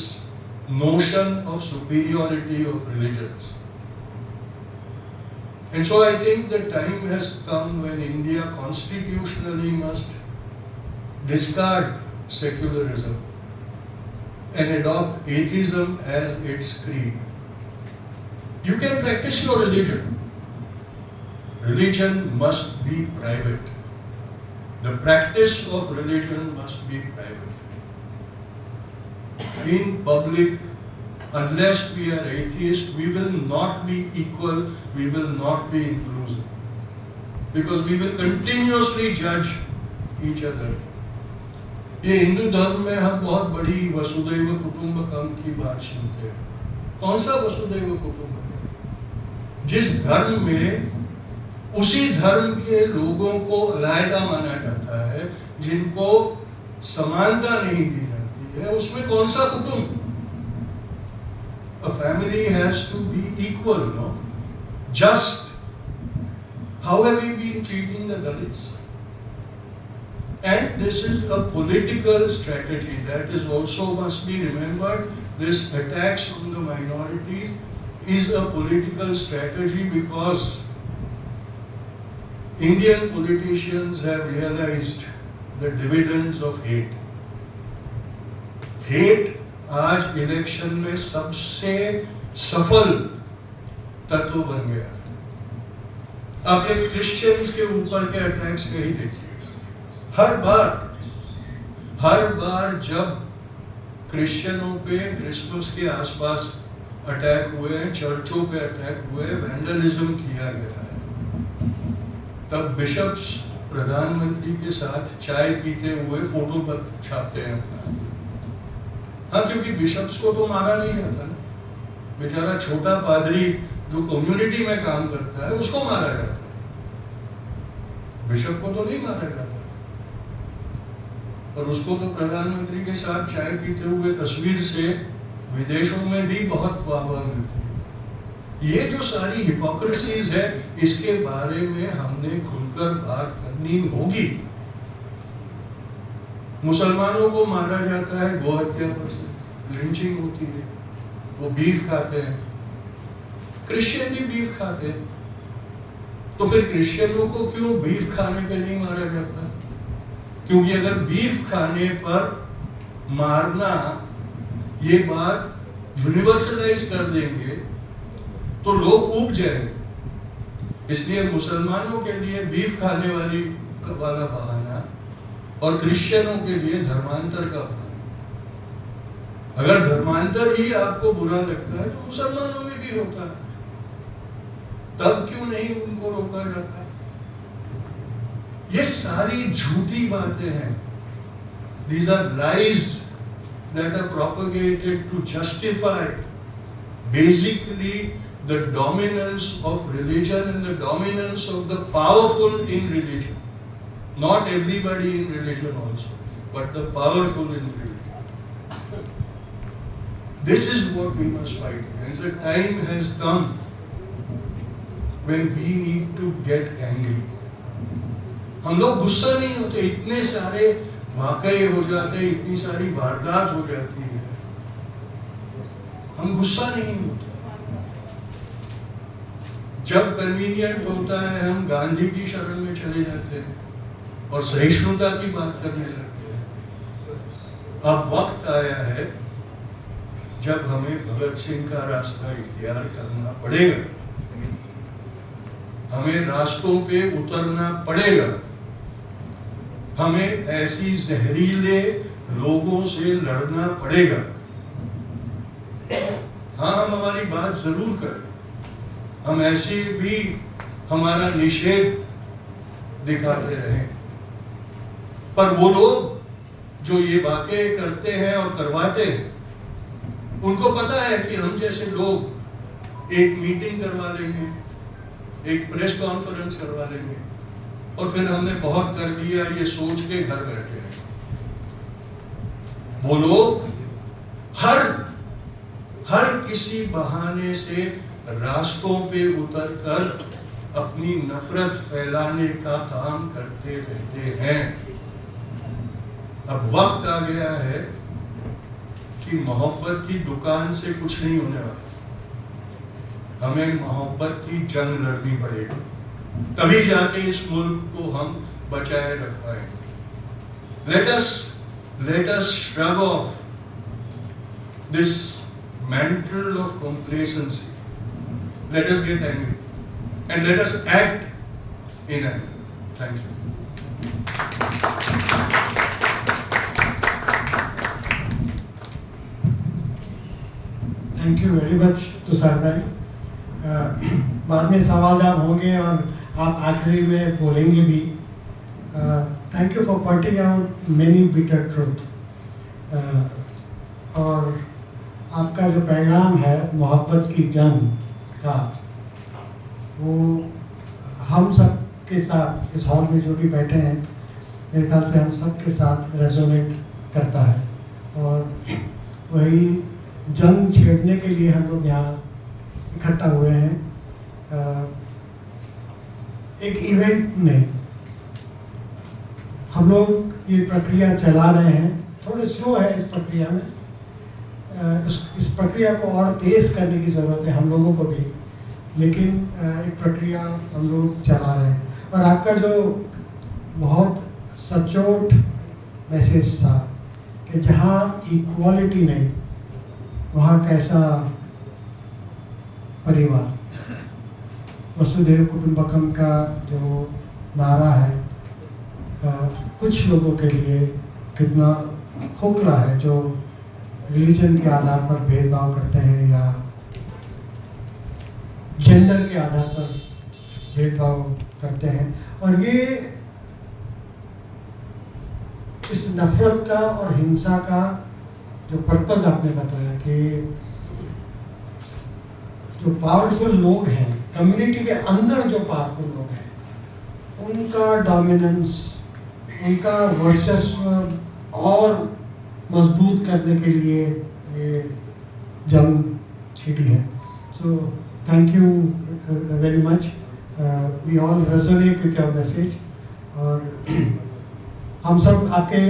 notion of superiority of religions. And so I think the time has come when India constitutionally must discard secularism and adopt atheism as its creed. You can practice your religion. Religion must be private. The practice of religion must be private. In public, unless we are atheists, we will not be equal, we will not be inclusive. Because we will continuously judge each other. ये हिंदू धर्म में हम बहुत बड़ी वसुदैव कुटुंबकम की बात सुनते हैं। कौन सा वसुदैव कुटुंबकम? जिस धर्म में उसी धर्म के लोगों को अलग माना जाता है, जिनको समानता नहीं दी जाती है, उसमें कौन सा कुटुंब? A family has to be equal, no? Just. How have we been treating the Dalits? And this is a political strategy that is also must be remembered. This attacks on the minorities is a political strategy because Indian politicians have realized the dividends of hate. Hate आज election में सबसे सफल तत्व बन गया। अब एक Christians के ऊपर के अटैक्स का ही देखिए, हर बार जब क्रिश्चियनों पे क्रिसमस के आसपास अटैक हुए, चर्चों पे अटैक हुए, वैंडलिज्म किया गया है, तब बिशप्स प्रधानमंत्री के साथ चाय पीते हुए फोटो पर छापते हैं अपना। हाँ, क्योंकि बिशप्स को तो मारा नहीं जाता ना, बेचारा छोटा पादरी जो कम्युनिटी में काम करता है उसको मारा जाता है, बिशप को तो नहीं मारा जाता। और उसको तो प्रधानमंत्री के साथ चाय पीते हुए तस्वीर से विदेशों में भी बहुत वाहवाह मिलती है। ये जो सारी हिपोक्रेसीज है, इसके बारे में हमने खुलकर बात करनी होगी। मुसलमानों को मारा जाता है गोहत्या पर से, लिंचिंग होती है, वो बीफ खाते हैं, क्रिश्चियन भी बीफ खाते हैं, तो फिर क्रिश्चियनों को क्यों बीफ खाने पे नहीं मारा जाता? क्योंकि अगर बीफ खाने पर मारना ये बात यूनिवर्सलाइज कर देंगे तो लोग ऊब जाएंगे। इसलिए मुसलमानों के लिए बीफ खाने वाला बहाना और क्रिश्चियनों के लिए धर्मांतर का बहाना। अगर धर्मांतर ही आपको बुरा लगता है तो मुसलमानों में भी होता है, तब क्यों नहीं उनको रोका जाता है? ये सारी झूठी बातें हैं। These are lies that are propagated to justify basically the dominance of religion and the dominance of the powerful in religion. Not everybody in religion also, but the powerful in religion. This is what we must fight against. The time has come when we need to get angry. हम लोग गुस्सा नहीं होते, इतने सारे वाकये हो जाते हैं, इतनी सारी वारदात हो जाती है, हम गुस्सा नहीं होते। जब कन्वीनियंट होता है हम गांधी की शरण में चले जाते हैं और सहिष्णुता की बात करने लगते हैं। अब वक्त आया है जब हमें भगत सिंह का रास्ता इख्तियार करना पड़ेगा, हमें रास्तों पे उतरना पड़ेगा, हमें ऐसी जहरीले लोगों से लड़ना पड़ेगा। हाँ, हम हमारी बात जरूर करें, हम ऐसे भी हमारा निषेध दिखाते रहें, पर वो लोग जो ये बातें करते हैं और करवाते हैं, उनको पता है कि हम जैसे लोग एक मीटिंग करवा लेंगे, एक प्रेस कॉन्फ्रेंस करवा लेंगे और फिर हमने बहुत कर लिया ये सोच के घर बैठे हैं। वो लोग हर किसी बहाने से रास्तों पे उतरकर अपनी नफरत फैलाने का काम करते रहते हैं। अब वक्त आ गया है कि मोहब्बत की दुकान से कुछ नहीं होने वाला, हमें मोहब्बत की जंग लड़नी पड़ेगी, तभी जाके इस मुल्क को हम बचाए रख पाएंगे। Let us shrug off this mantle of complacency. Let us get angry and let us act in anger. Thank you. Thank you very much Tushar भाई। बाद में सवाल जवाब होंगे और आप आखिरी में बोलेंगे भी। Thank you for pointing out many bitter truth. और आपका जो पैगाम है मोहब्बत की जंग का, वो हम सब के साथ इस हॉल में जो भी बैठे हैं, मेरे ख्याल से हम सब के साथ रेजोनेट करता है। और वही जंग छेड़ने के लिए हम लोग यहाँ इकट्ठा हुए हैं। एक इवेंट नहीं, हम लोग ये प्रक्रिया चला रहे हैं, थोड़े स्लो है इस प्रक्रिया में। इस प्रक्रिया को और तेज करने की ज़रूरत है हम लोगों को भी, लेकिन एक प्रक्रिया हम लोग चला रहे हैं। और आपका जो बहुत सचोट मैसेज था कि जहाँ इक्वालिटी नहीं वहाँ कैसा परिवार, वसुधैव कुटुंबकम का जो नारा है कुछ लोगों के लिए कितना खोखला है, जो रिलीजन के आधार पर भेदभाव करते हैं या जेंडर के आधार पर भेदभाव करते हैं। और ये इस नफरत का और हिंसा का जो पर्पस आपने बताया कि जो पावरफुल लोग हैं, कम्युनिटी के अंदर जो पावरफुल लोग हैं, उनका डोमिनेंस, उनका वर्चस्व और मजबूत करने के लिए ये जंग छिड़ी है। So thank you very much, we all resonate with your message. और हम सब आपके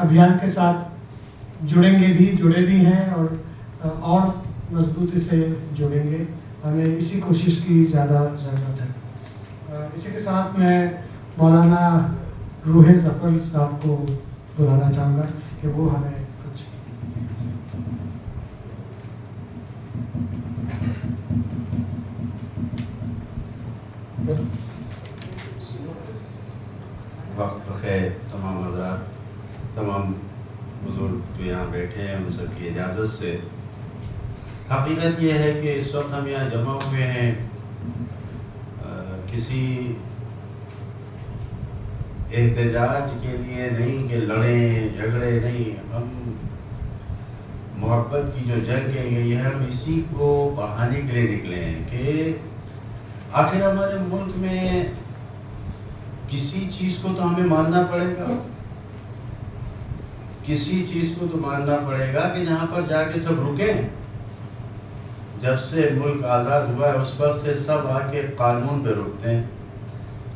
अभियान के साथ जुड़ेंगे भी, जुड़े भी हैं और मजबूती से जुड़ेंगे। हमें इसी कोशिश की ज़्यादा ज़रूरत है। इसी के साथ मैं मौलाना रूहे जफर साहब को बुलाना चाहूँगा कि वो हमें कुछ वक्त बखैर तमाम हज़रात, तमाम बुजुर्ग जो यहाँ बैठे हैं, उन सब की इजाज़त से हकीकत ये है कि इस वक्त हम यहाँ जमा हुए हैं किसी एहतजाज के लिए नहीं कि लड़ें झगड़े नहीं, हम मोहब्बत की जो जंग कही गई है हम इसी को बढ़ाने के लिए निकले हैं कि आखिर हमारे मुल्क में किसी चीज़ को तो हमें मानना पड़ेगा, किसी चीज़ को तो मानना पड़ेगा कि जहाँ पर जाके सब रुके। जब से मुल्क आज़ाद हुआ है उस वक्त से सब आके कानून पे रुकते हैं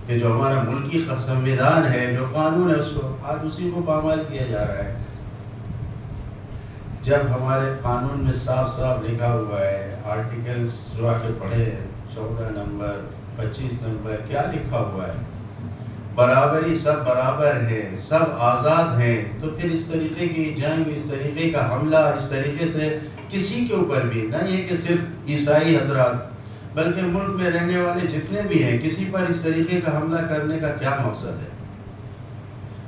कि जो हमारा मुल्की संविधान है, जो कानून है, उसको आज उसी को पामाल किया जा रहा है। जब हमारे कानून में साफ साफ लिखा हुआ है, आर्टिकल्स जो आके पढ़े 14 नंबर 25 नंबर क्या लिखा हुआ है, बराबरी, सब बराबर है, सब आज़ाद हैं, तो फिर इस तरीके की जंग, इस तरीके का हमला, इस तरीके से किसी के ऊपर भी, ना ये कि सिर्फ ईसाई हजरात बल्कि मुल्क में रहने वाले जितने भी हैं, किसी पर इस तरीके का हमला करने का क्या मकसद है।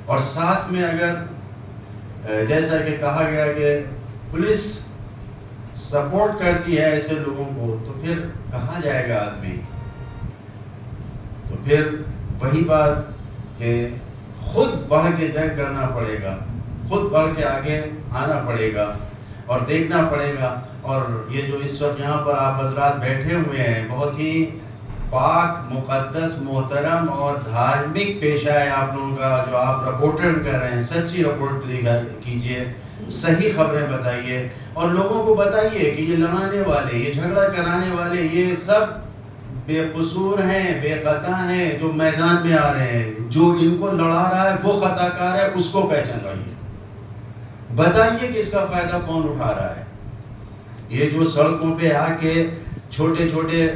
और साथ में अगर जैसा कि कहा गया कि पुलिस सपोर्ट करती है ऐसे लोगों को, तो फिर कहाँ जाएगा आदमी। तो फिर वही बात कि खुद बढ़ के जंग करना पड़ेगा, खुद बढ़ के आगे आना पड़ेगा और देखना पड़ेगा। और ये जो इस वक्त यहाँ पर आप हजरात बैठे हुए हैं, बहुत ही पाक मुकद्दस मोहतरम और धार्मिक पेशा है आप लोगों का, जो आप रिपोर्टर कर रहे हैं। सच्ची रिपोर्ट कीजिए, सही खबरें बताइए और लोगों को बताइए कि ये लड़ाने वाले, ये झगड़ा कराने वाले, ये सब बेकसूर हैं, बेखता हैं, जो मैदान में आ रहे हैं। जो इनको लड़ा रहा है वो खताकार है, उसको पहचानिए, बताइए कि इसका फायदा कौन उठा रहा है। ये जो सड़कों पे आके छोटे छोटे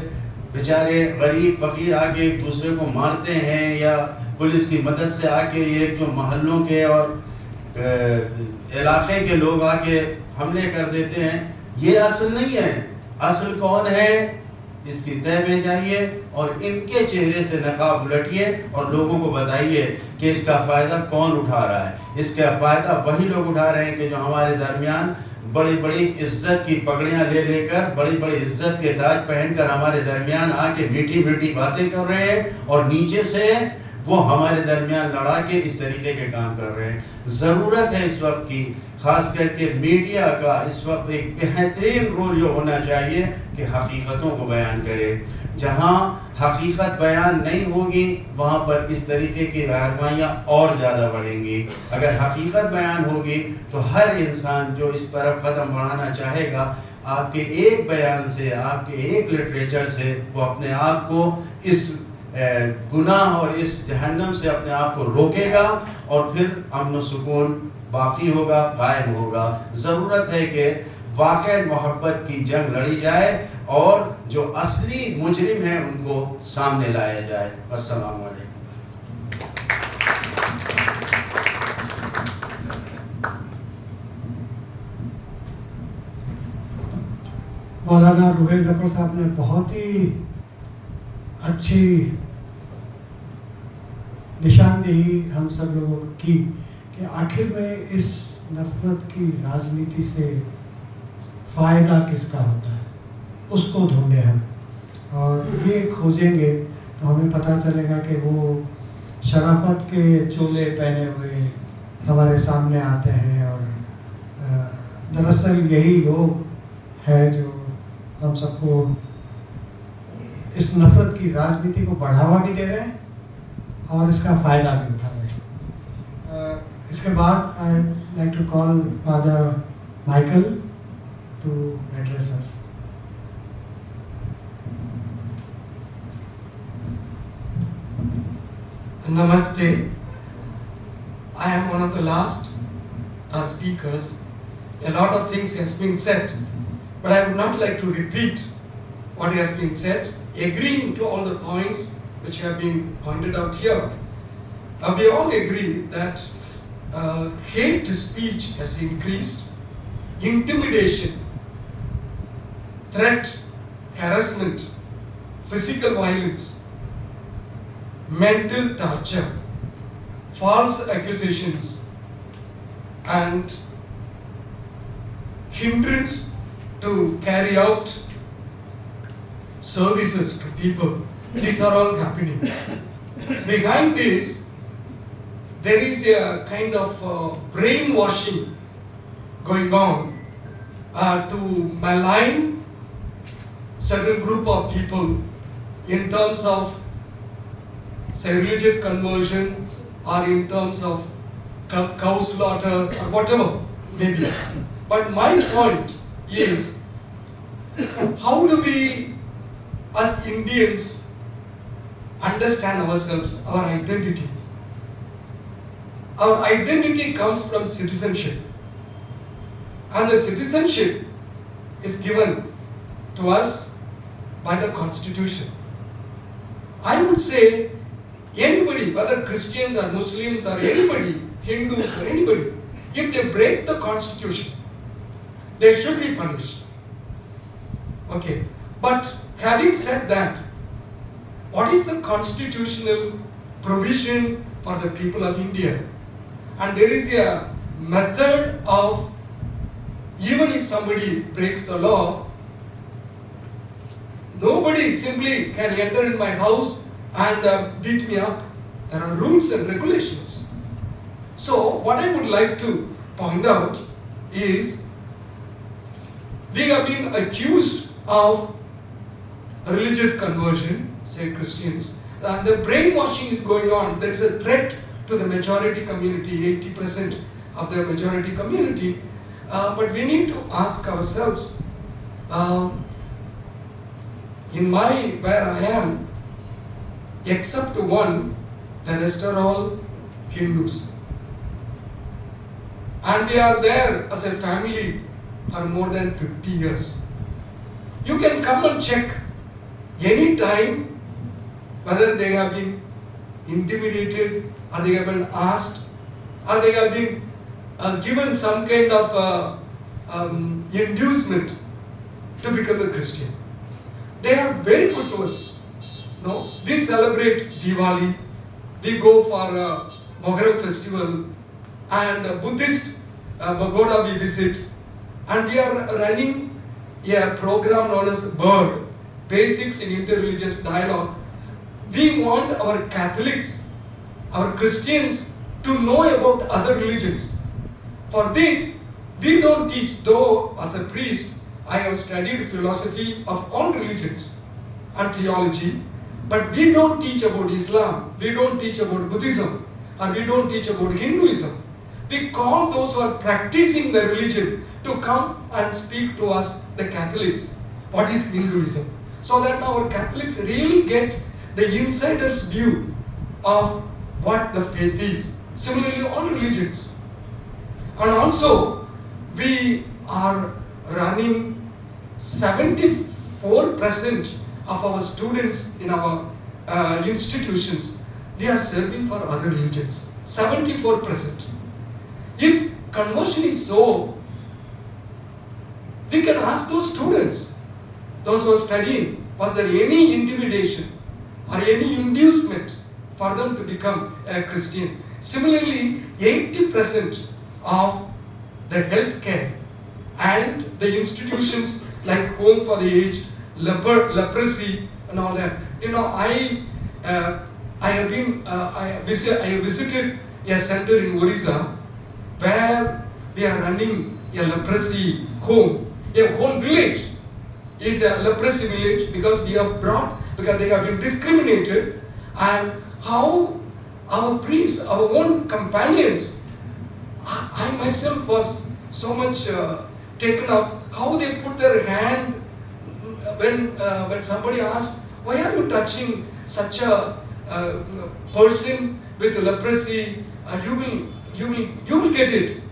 बेचारे गरीब फकीर आके एक दूसरे को मारते हैं, या पुलिस की मदद से आके ये जो मोहल्लों के और इलाके के लोग आके हमले कर देते हैं, ये असल नहीं है। असल कौन है, इसकी तय में जाइए और इनके चेहरे से नकाब उलटिए और लोगों को बताइए कि इसका फ़ायदा कौन उठा रहा है। इसका फ़ायदा वही लोग उठा रहे हैं कि जो हमारे दरमियान बड़ी बड़ी इज्जत की पगड़ियां ले लेकर, बड़ी बड़ी इज्जत के ताज पहनकर हमारे दरमियान आके मीठी मीठी बातें कर रहे हैं और नीचे से वो हमारे दरमियान लड़ा के इस तरीके के काम कर रहे हैं। ज़रूरत है इस वक्त की, खास करके मीडिया का इस वक्त एक बेहतरीन रोल ये होना चाहिए कि हकीकतों को बयान करे। जहाँ हकीकत बयान नहीं होगी वहाँ पर इस तरीके की रहनुमाइयाँ और ज़्यादा बढ़ेंगी। अगर हकीकत बयान होगी तो हर इंसान जो इस तरफ कदम बढ़ाना चाहेगा, आपके एक बयान से, आपके एक लिटरेचर से वो अपने आप को इस गुनाह और इस जहन्नम से अपने आप को रोकेगा और फिर अमन सुकून बाकी होगा, कायम होगा। ज़रूरत है कि वाक़ई मोहब्बत की जंग लड़ी जाए और जो असली मुजरिम हैं उनको सामने लाया जाए। अस्सलाम वालेकुम। मौलाना रुहैल ज़फ़र साहब ने बहुत ही अच्छी निशानदेही हम सब लोगों को की कि आखिर में इस नफरत की राजनीति से फ़ायदा किसका होता है, उसको ढूंढे हम और ये खोजेंगे तो हमें पता चलेगा कि वो शराफत के चोले पहने हुए हमारे सामने आते हैं और दरअसल यही लोग हैं जो हम सबको इस नफरत की राजनीति को बढ़ावा भी दे रहे हैं और इसका फ़ायदा भी उठा रहे हैं। इसके बाद I like to call Father Michael to address us. Namaste. I am one of the last speakers. A lot of things has been said, but I would not like to repeat what has been said, agreeing to all the points which have been pointed out here. We all agree that hate speech has increased, intimidation, threat, harassment, physical violence, mental torture, false accusations, and hindrance to carry out services to people. These are all happening. Behind this, there is a kind of brainwashing going on to malign certain group of people in terms of, say, religious conversion or in terms of cow slaughter or whatever maybe. But my point is, how do we as Indians understand ourselves, our identity? Our identity comes from citizenship, and the citizenship is given to us by the Constitution. I would say anybody, whether Christians or Muslims or anybody, Hindus or anybody, if they break the Constitution, they should be punished. Okay, but having said that, what is the constitutional provision for the people of India? And there is a method of, even if somebody breaks the law, nobody simply can enter in my house and beat me up. There are rules and regulations. So what I would like to point out is, we have been accused of religious conversion, say Christians, and the brainwashing is going on. There is a threat to the majority community, 80% of the majority community. But we need to ask ourselves, where I am, except one, the rest are all Hindus. And we are there as a family for more than 50 years. You can come and check any time whether they have been intimidated, or they have been asked, or they have been given some kind of inducement to become a Christian. They are very good to us. No, we celebrate Diwali, we go for a Moharram festival, and Buddhist pagoda we visit, and we are running a program known as BIRD, Basics in Interreligious Dialogue. We want our Catholics, our Christians to know about other religions. For this, we don't teach, though as a priest, I have studied philosophy of all religions. and theology, but we don't teach about Islam, we don't teach about Buddhism, or we don't teach about Hinduism. We call those who are practicing the religion to come and speak to us, the Catholics. What is Hinduism? So that our Catholics really get the insider's view of what the faith is. Similarly, all religions. And also, we are running 74% of our students in our institutions. We are serving for other religions. 74%. If conversion is so, we can ask those students, those who are studying, was there any intimidation or any inducement for them to become a Christian? Similarly, 80% of the healthcare and the institutions like Home for the Aged, leprosy and all that. You know, I visited a center in Orissa where we are running a leprosy home. A whole village is a leprosy village because they have been discriminated, and how our priests, our own companions, I myself was so much taken up how they put their hand when somebody asked, why are you touching such a person with leprosy? You will get it.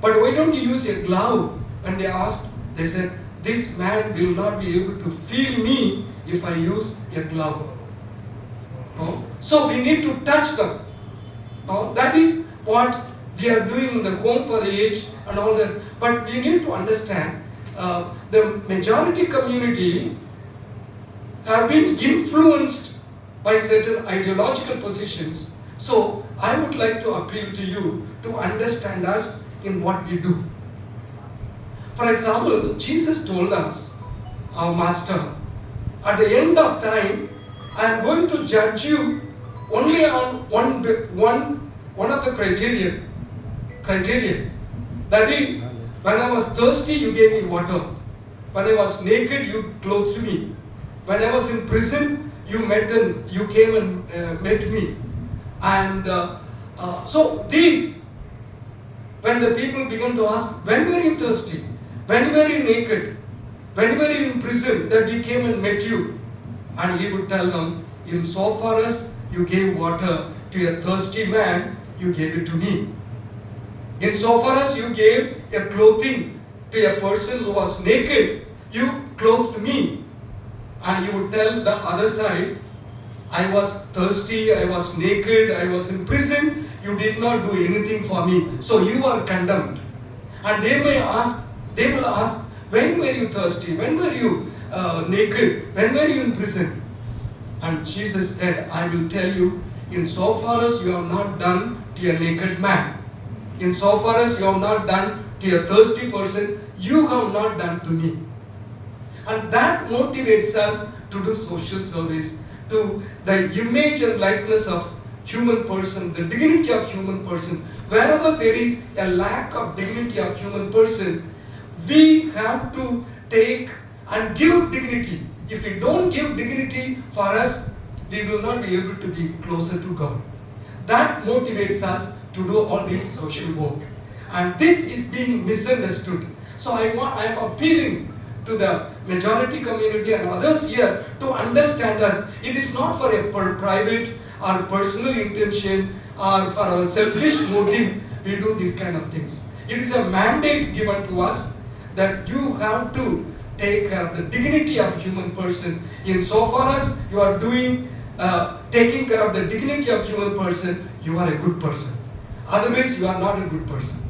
But why don't you use a glove? When they asked, they said, this man will not be able to feel me if I use a glove. So we need to touch them. That is what we are doing in the Home for the Aged and all that. But we need to understand the majority community have been influenced by certain ideological positions. So I would like to appeal to you to understand us in what we do. For example, Jesus told us, our Master, at the end of time, I am going to judge you only on one of the criteria. That is, when I was thirsty, you gave me water. When I was naked, you clothed me. When I was in prison, you came and met me. And so these, when the people began to ask, when were you thirsty? When were you naked? When were you in prison that we came and met you? And he would tell them, in so far as you gave water to a thirsty man, you gave it to me. In so far as you gave a clothing to a person who was naked, you clothed me. And he would tell the other side, I was thirsty, I was naked, I was in prison, you did not do anything for me, so you are condemned. And they will ask, when were you thirsty? When were you naked? When were you in prison? And Jesus said, I will tell you, in so far as you have not done to a naked man, in so far as you have not done to a thirsty person, you have not done to me. And that motivates us to do social service, to the image and likeness of human person, the dignity of human person. Wherever there is a lack of dignity of human person, we have to take and give dignity. If we don't give dignity for us, we will not be able to be closer to God. That motivates us to do all this social work. And this is being misunderstood. So I am appealing to the majority community and others here to understand us. It is not for a private or personal intention or for our selfish motive we do these kind of things. It is a mandate given to us that you have to take care of the dignity of human person. In so far as you are doing, taking care of the dignity of human person, you are a good person. Otherwise, you are not a good person.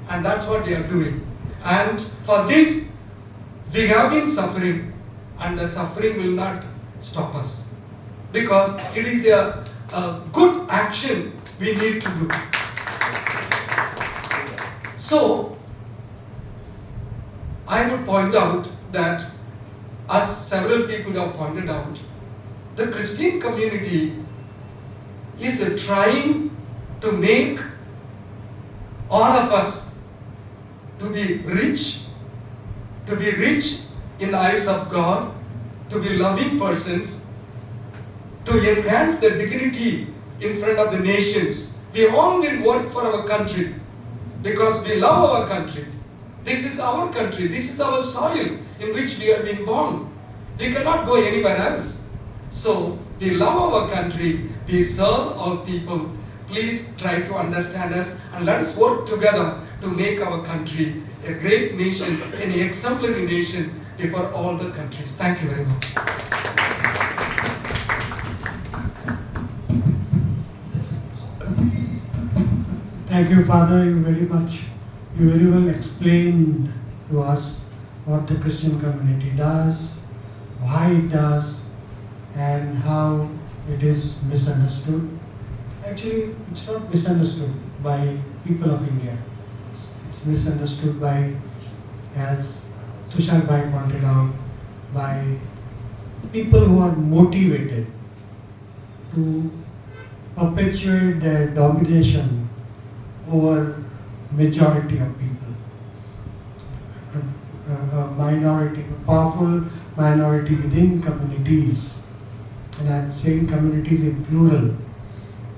And that's what we are doing. And for this, we have been suffering, and the suffering will not stop us. Because it is a good action we need to do. So, I would point out that, as several people have pointed out, the Christian community is trying to make all of us to be rich in the eyes of God, to be loving persons, to enhance the dignity in front of the nations. We all will work for our country because we love our country. This is our country. This is our soil in which we have been born. We cannot go anywhere else. So we love our country. We serve our people. Please try to understand us and let us work together to make our country a great nation, an exemplary nation before all the countries. Thank you very much. Thank you, Father. You very much. You very well explained to us what the Christian community does, why it does, and how it is misunderstood. Actually, it's not misunderstood by people of India. It's misunderstood by, as Tushar Bhai pointed out, by people who are motivated to perpetuate their domination over majority of people. A minority, a powerful minority within communities, and I'm saying communities in plural,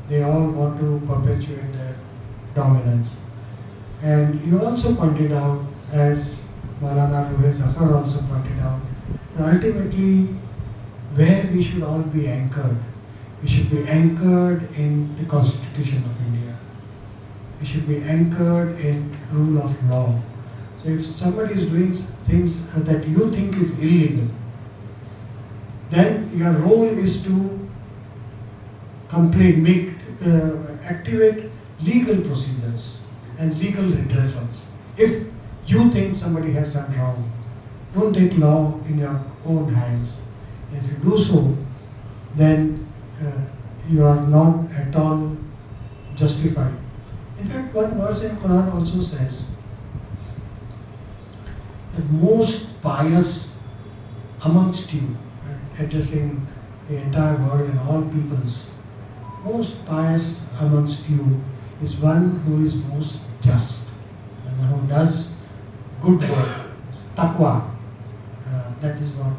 they all want to perpetuate their dominance. And you also pointed out, as Maulana Ruhe Zafar also pointed out, that ultimately where we should all be anchored. We should be anchored in the Constitution of India. We should be anchored in rule of law. So if somebody is doing things that you think is illegal, then your role is to complain, activate legal procedures and legal redressals. If you think somebody has done wrong, don't take law in your own hands. If you do so, then you are not at all justified. In fact, one verse in Quran also says that most pious amongst you, addressing the entire world and all peoples, most pious amongst you is one who is most just and who does good work, taqwa. That is what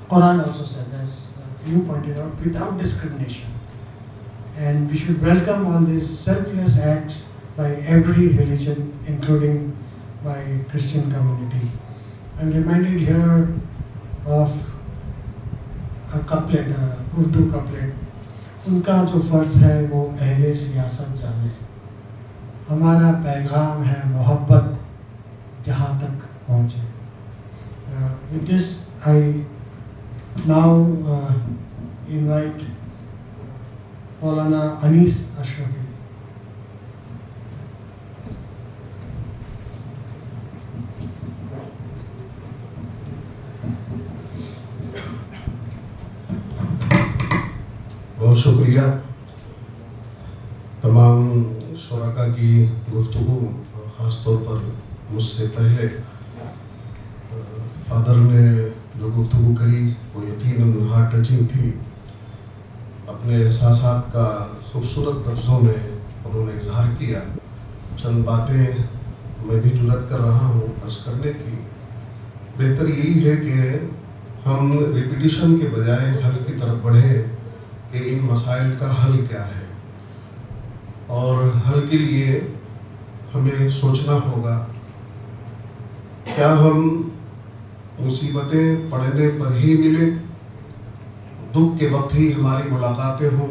Quran also says, as you pointed out, without discrimination. And we should welcome all these selfless acts by every religion, including by Christian community. I'm reminded here of a couplet, Urdu couplet. उनका जो फर्ज है वो अहले सियासत जाने, हमारा पैगाम है मोहब्बत जहाँ तक पहुँचे. With this, I now invite Maulana Anis Ashrafi. बहुत शुक्रिया तमाम शुराका की गुफ्तगू और ख़ास तौर पर मुझसे पहले फादर ने जो गुफ्तगू करी वो यकीनन हार्ट टचिंग थी. अपने एहसासात का खूबसूरत लफ्ज़ों में उन्होंने इजहार किया. चंद बातें मैं भी जुर्रत कर रहा हूँ अर्ज़ करने की. बेहतर यही है कि हम रिपीटिशन के बजाय हल की तरफ बढ़ें कि इन मसाइल का हल क्या है, और हल के लिए हमें सोचना होगा क्या हम मुसीबतें पड़ने पर ही मिले, दुख के वक्त ही हमारी मुलाकातें हों,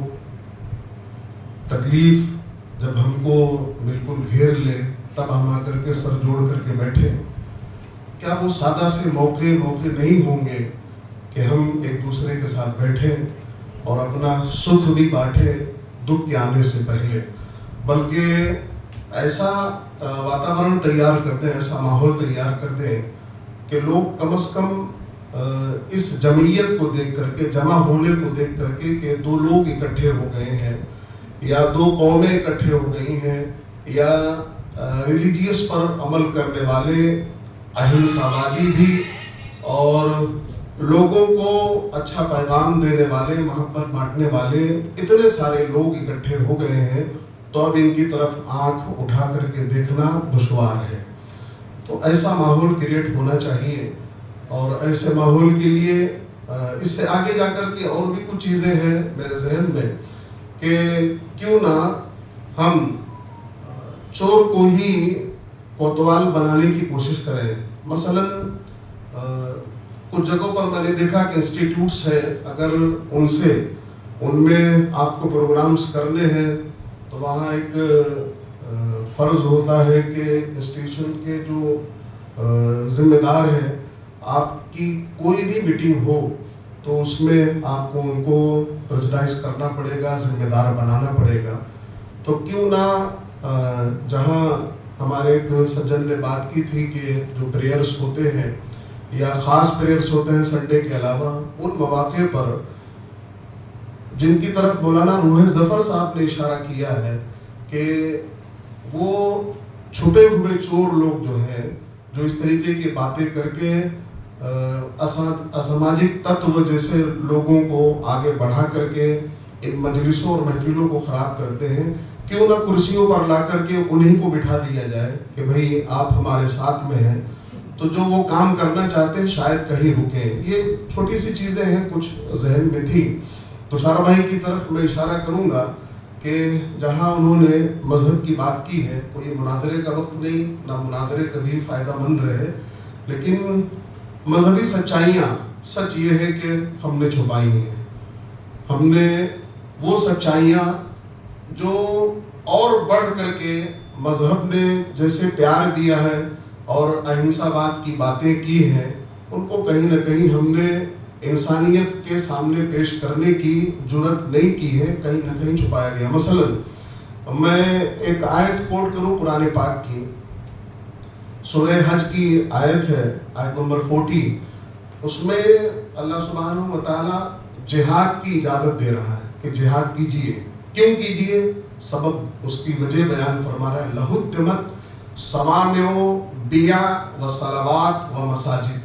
तकलीफ जब हमको बिल्कुल घेर ले तब हम आकर के सर जोड़ करके बैठे. क्या वो सादा से मौके नहीं होंगे कि हम एक दूसरे के साथ बैठें और अपना सुख भी बांटे दुख के आने से पहले, बल्कि ऐसा वातावरण तैयार कर दें, ऐसा माहौल तैयार कर दें कि लोग कम से कम इस जमीयत को देख करके, जमा होने को देख करके कि दो लोग इकट्ठे हो गए हैं या दो कौमें इकट्ठे हो गई हैं या रिलीजियस पर अमल करने वाले अहिंसावादी भी और लोगों को अच्छा पैगाम देने वाले, मोहब्बत बांटने वाले इतने सारे लोग इकट्ठे हो गए हैं, तो अब इनकी तरफ आंख उठा करके देखना दुश्वार है. तो ऐसा माहौल क्रिएट होना चाहिए और ऐसे माहौल के लिए इससे आगे जाकर के और भी कुछ चीज़ें हैं मेरे जहन में कि क्यों ना हम चोर को ही कोतवाल बनाने की कोशिश करें। मसलन कुछ जगहों पर मैंने देखा कि इंस्टीट्यूट्स है, अगर उनमें आपको प्रोग्राम्स करने हैं तो वहाँ एक फ़र्ज़ होता है कि इंस्टीट्यूशन के जो जिम्मेदार हैं, आपकी कोई भी मीटिंग हो तो उसमें आपको उनको प्रेसिडाइज करना पड़ेगा, जिम्मेदार बनाना पड़ेगा। तो क्यों ना जहाँ हमारे एक सज्जन ने बात की थी कि जो प्रेयर्स होते हैं या ख़ास प्रेयर्स होते हैं संडे के अलावा, उन मौके पर जिनकी तरफ मौलाना रूह ज़फ़र साहब ने इशारा किया है कि वो छुपे हुए चोर लोग जो हैं, जो इस तरीके की बातें करके असामाजिक तत्व जैसे लोगों को आगे बढ़ा करके इन मजलिसों और महफिलों को ख़राब करते हैं, क्यों ना कुर्सियों पर ला करके उन्हीं को बिठा दिया जाए कि भाई आप हमारे साथ में हैं, तो जो वो काम करना चाहते हैं शायद कहीं रुकें। ये छोटी सी चीज़ें हैं, कुछ जहन में थी। तुषार भाई की तरफ मैं इशारा करूंगा कि जहां उन्होंने मजहब की बात की है, कोई मुनाजरे का वक्त नहीं, ना मुनाजरे कभी फ़ायदामंद रहे, लेकिन मजहबी सच्चाइयाँ, सच ये है कि हमने छुपाई हैं। हमने वो सच्चाइयाँ जो और बढ़ करके मजहब ने जैसे प्यार दिया है और अहिंसावाद की बातें की हैं, उनको कहीं ना कहीं हमने इंसानियत के सामने पेश करने की जुर्रत नहीं की है, कहीं ना कहीं छुपाया गया। मसलन मैं एक आयत कोट करूं कुरान पाक की, सूरह हज की आयत है, आयत नंबर 40। उसमें अल्लाह सुब्हानहू व तआला जिहाद की इजाज़त दे रहा है कि जिहाद कीजिए। क्यों कीजिए? सबब उसकी वजह बयान फरमा रहा है, लहुद्दिमत सवामिउ बिया व सलावात व मसाजिद।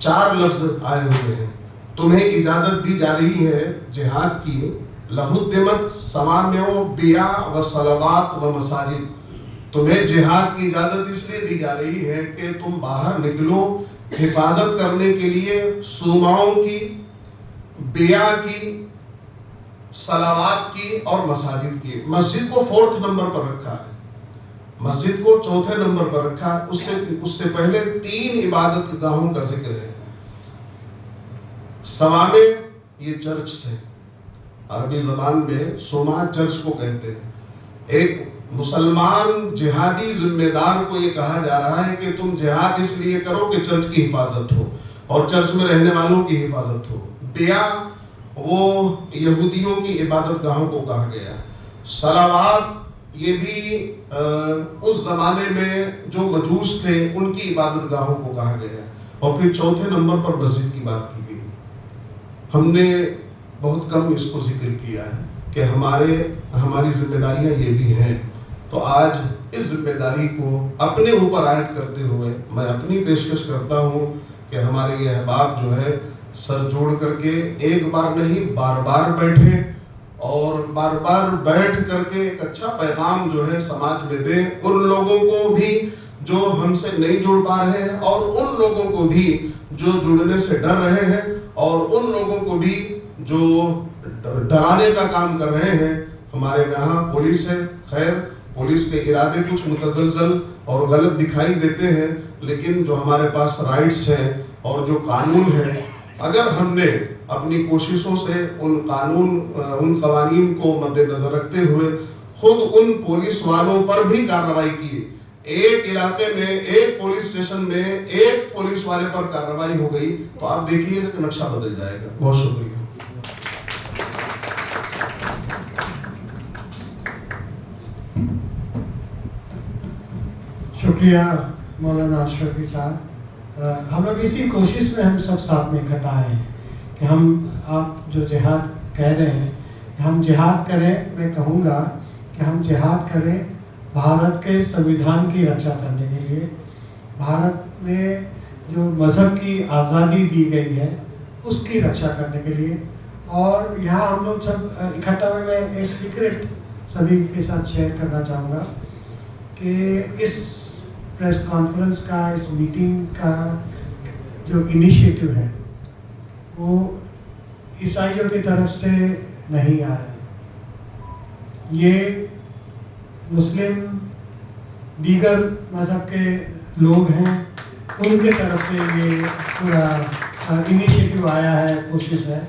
4 लफ्ज आए हुए हैं। तुम्हें इजाज़त दी जा रही है जिहाद की, लहुद्दिमत सवामिउ बिया व सलावात व मसाजिद। तुम्हें जिहाद की इजाज़त इसलिए दी जा रही है कि तुम बाहर निकलो हिफाजत करने के लिए सुमाओं की, बिया की, सलावात की और मसाजिद की। मस्जिद को 4th नंबर पर रखा है, मस्जिद को 4थे नंबर पर रखा है। उससे पहले 3 इबादत गाहों का जिक्र है। सवामे ये चर्च से, अरबी जबान में सोमा चर्च को कहते हैं। एक मुसलमान जिहादी जिम्मेदार को ये कहा जा रहा है कि तुम जिहाद इसलिए करो कि चर्च की हिफाजत हो और चर्च में रहने वालों की हिफाजत हो। बिया वो यहूदियों की इबादत गाहों को कहा गया है। सलावात ये भी उस जमाने में जो मजूस थे उनकी इबादत गाहों को कहा गया है। और फिर 4थे नंबर पर मस्जिद की बात की गई। हमने बहुत कम इसको जिक्र किया है कि हमारी जिम्मेदारियां ये भी हैं। तो आज इस जिम्मेदारी को अपने ऊपर आयद करते हुए मैं अपनी पेशकश करता हूँ कि हमारे ये अहबाब जो है सर जोड़ करके एक बार नहीं बार बार बैठे और बार बार बैठ करके एक अच्छा पैगाम जो है समाज में दें, उन लोगों को भी जो हमसे नहीं जुड़ पा रहे हैं और उन लोगों को भी जो जुड़ने से डर रहे हैं और उन लोगों को भी जो डराने का काम कर रहे हैं। हमारे यहाँ पुलिस है, खैर पुलिस के इरादे कुछ मुतज़लज़ल और गलत दिखाई देते हैं, लेकिन जो हमारे पास राइट्स हैं और जो कानून है, अगर हमने अपनी कोशिशों से उन कवानीन को मद्देनजर रखते हुए खुद उन पुलिस वालों पर भी कार्रवाई की, एक इलाके में एक पुलिस स्टेशन में एक पुलिस वाले पर कार्रवाई हो गई, तो आप देखिए कि नक्शा बदल जाएगा। बहुत शुक्रिया। शुक्रिया मौलाना अशरफी साहब। हम लोग इसी कोशिश में हम सब साथ में इकट्ठा आए हैं कि आप जो जिहाद कह रहे हैं हम जिहाद करें। मैं कहूँगा कि हम जिहाद करें भारत के संविधान की रक्षा करने के लिए, भारत में जो मज़हब की आज़ादी दी गई है उसकी रक्षा करने के लिए। और यहाँ हम लोग सब इकट्ठा हुए, मैं एक सीक्रेट सभी के साथ शेयर करना चाहूँगा कि इस प्रेस कॉन्फ्रेंस का, इस मीटिंग का जो इनिशिएटिव है वो ईसाइयों की तरफ से नहीं आया, ये मुस्लिम दीगर मज़हब के लोग हैं उनके तरफ से ये पूरा इनिशिएटिव आया है, कोशिश है,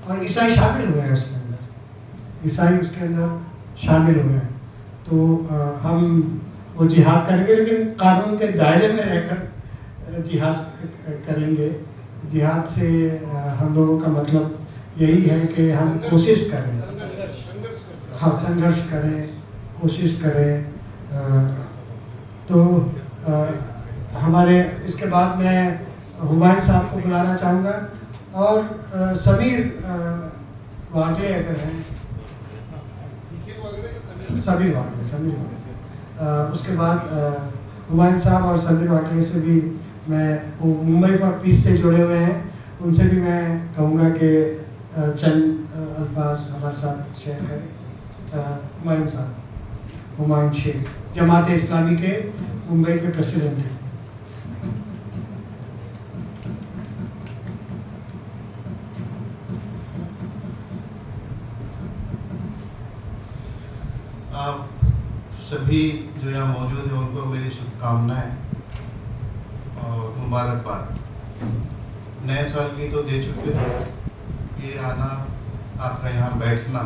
और ईसाई शामिल हुए हैं उसके अंदर, ईसाई उसके अंदर शामिल हुए हैं। तो हम वो जिहाद करेंगे, लेकिन कानून के दायरे में रहकर जिहाद करेंगे। जिहाद से हम लोगों का मतलब यही है कि हम कोशिश करें, हाँ संघर्ष करें, कोशिश करें। तो हमारे इसके बाद मैं हुमायूं साहब को बुलाना चाहूँगा और समीर वागले अगर हैं, समीर वागले, उसके बाद हुमायूं साहब और समीर वागले से भी मैं, वो मुंबई पर पीस से जुड़े हुए हैं, उनसे भी मैं कहूँगा कि चंद अल्फाज हमारे साथ शेयर करें। हुमायूं साहब, हुमायूं शेख, जमात इस्लामी के मुंबई के प्रेसिडेंट हैं। आप सभी जो यहाँ मौजूद हैं उनको मेरी शुभकामनाएं और मुबारकबाद। नए साल की तो दे चुके हो, ये आना, आपका यहाँ बैठना,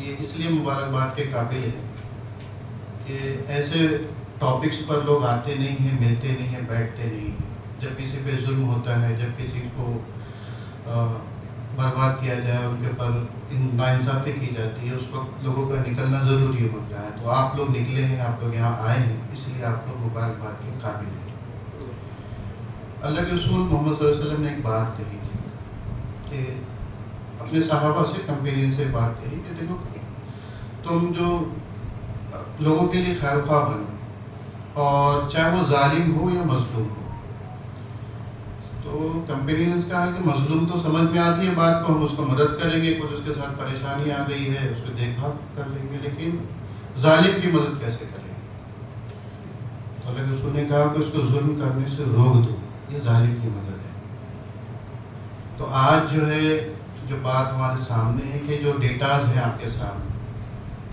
ये इसलिए मुबारकबाद के काबिल है कि ऐसे टॉपिक्स पर लोग आते नहीं हैं, मिलते नहीं हैं, बैठते नहीं हैं। जब किसी पे जुल्म होता है, जब किसी को बर्बाद किया जाए, उनके पर नाइंसाफ़ी की जाती है, उस वक्त लोगों का निकलना ज़रूरी होता है। तो आप लोग निकले हैं, आप लोग यहाँ आए हैं, इसलिए आप लोग मुबारकबाद के काबिल हैं। अल्लाह के रसूल मोहम्मद सल्लल्लाहु अलैहि वसल्लम ने एक बात कही थी कि अपने सहाबा से, कंपेनियन से बात कही कि देखो, तुम जो लोगों के लिए खैरख्वाह बनो, और चाहे वो जालिम हो या मजलूम हो। तो कंपेनियंस का है कि मजलूम तो समझ में आती है बात को, हम उसको मदद करेंगे, कुछ उसके साथ परेशानी आ गई है उसको देखभाल कर लेंगे, लेकिन जालिम की मदद कैसे करेंगे? तो अल्लाह के रसूल ने कहा कि उसको जुल्म करने से रोक दो, ये जालिम की मदद है। तो आज जो है, जो बात हमारे सामने है कि जो डेटाज हैं आपके सामने,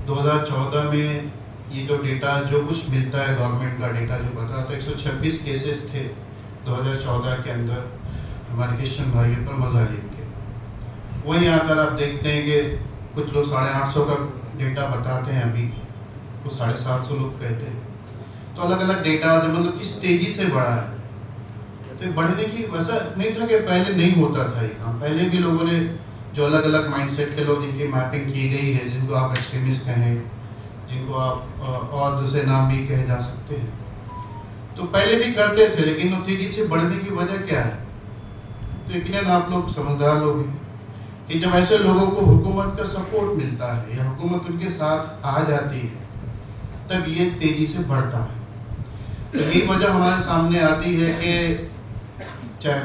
2014 में ये जो डेटा, जो कुछ मिलता है गवर्नमेंट का डेटा जो बताता है, 126 केसेस थे 2014 के अंदर हमारे क्रिश्चियन भाइयों पर मजालिम के। वहीं आकर आप देखते हैं कि कुछ लोग 850 का डेटा बताते हैं, अभी कुछ 750 लोग कहते हैं। तो अलग अलग डेटा है, मतलब किस तेजी से बढ़ा है। तो बढ़ने की वैसा नहीं था कि पहले नहीं होता था ये काम, पहले भी लोगों ने, जो अलग अलग माइंडसेट के लोग जिनकी मैपिंग की गई है, जिनको आप एक्सट्रीमिस्ट कहें, जिनको आप और दूसरे नाम भी कहे जा सकते हैं, तो पहले भी करते थे, लेकिन वो तेजी से बढ़ने की वजह क्या है? तो यकीनन आप लोग समझदार लोग हैं कि जब ऐसे लोगों को हुकूमत का सपोर्ट मिलता है या हुकूमत उनके साथ आ जाती है, तब ये तेजी से बढ़ता है। तो यही वजह हमारे सामने आती है कि चाहे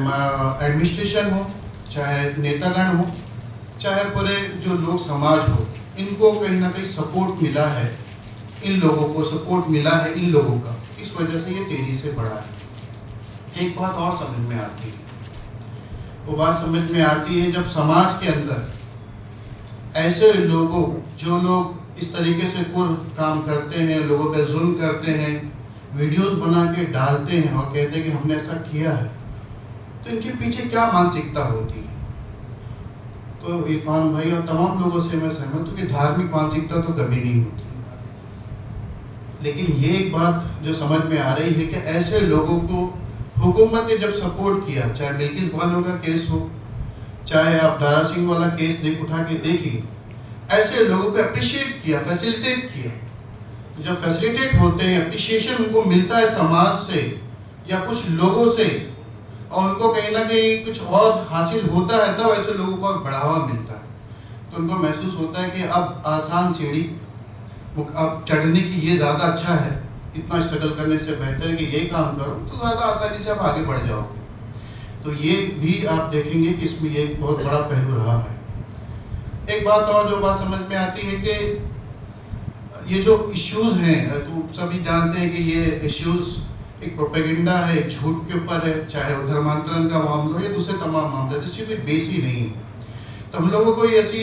एडमिनिस्ट्रेशन हो, चाहे नेतागण हो, चाहे पूरे जो लोग समाज हो, इनको कहीं ना कहीं सपोर्ट मिला है, इन लोगों को सपोर्ट मिला है इन लोगों का, इस वजह से ये तेजी से बढ़ा है। एक बात और समझ में आती है, वो बात समझ में आती है जब समाज के अंदर ऐसे लोगों, जो लोग इस तरीके से कुछ काम करते हैं, लोगों पे जुल्म करते हैं, वीडियोस बना के डालते हैं और कहते हैं कि हमने ऐसा किया है, तो इनके पीछे क्या मानसिकता होती है? तो इरफान भाई और तमाम लोगों से मैं सहमत हूँ कि धार्मिक मानसिकता तो कभी नहीं होती, लेकिन ये एक बात जो समझ में आ रही है कि ऐसे लोगों को हुकूमत ने जब सपोर्ट किया, चाहे बिल्किस बानो का केस हो, चाहे आप दारा सिंह वाला केस उठा के देखिए, ऐसे लोगों को अप्रिशिएट किया, फैसिलिटेट किया। तो जब फैसिलिटेट होते हैं, अप्रिशिएशन उनको मिलता है समाज से या कुछ लोगों से, और उनको कहीं ना कहीं कुछ और हासिल होता है, तब ऐसे लोगों को बढ़ावा मिलता है। तो उनको महसूस होता है कि अब आसान सीढ़ी अब चढ़ने की ये ज़्यादा अच्छा है, इतना स्ट्रगल करने से बेहतर है कि ये काम करो तो ज़्यादा आसानी से आप आगे बढ़ जाओगे। तो ये भी आप देखेंगे कि इसमें ये एक बहुत बड़ा पहलू रहा है। एक बात और जो बात समझ में आती है कि ये जो इश्यूज हैं, तो सभी जानते हैं कि ये इश्यूज एक प्रोपेगेंडा है, एक झूठ के ऊपर है, चाहे वो धर्मांतरण का मामला हो या दूसरे तमाम मामले, जिसकी कोई बेस ही नहीं है। तो हम लोगों को ये ऐसी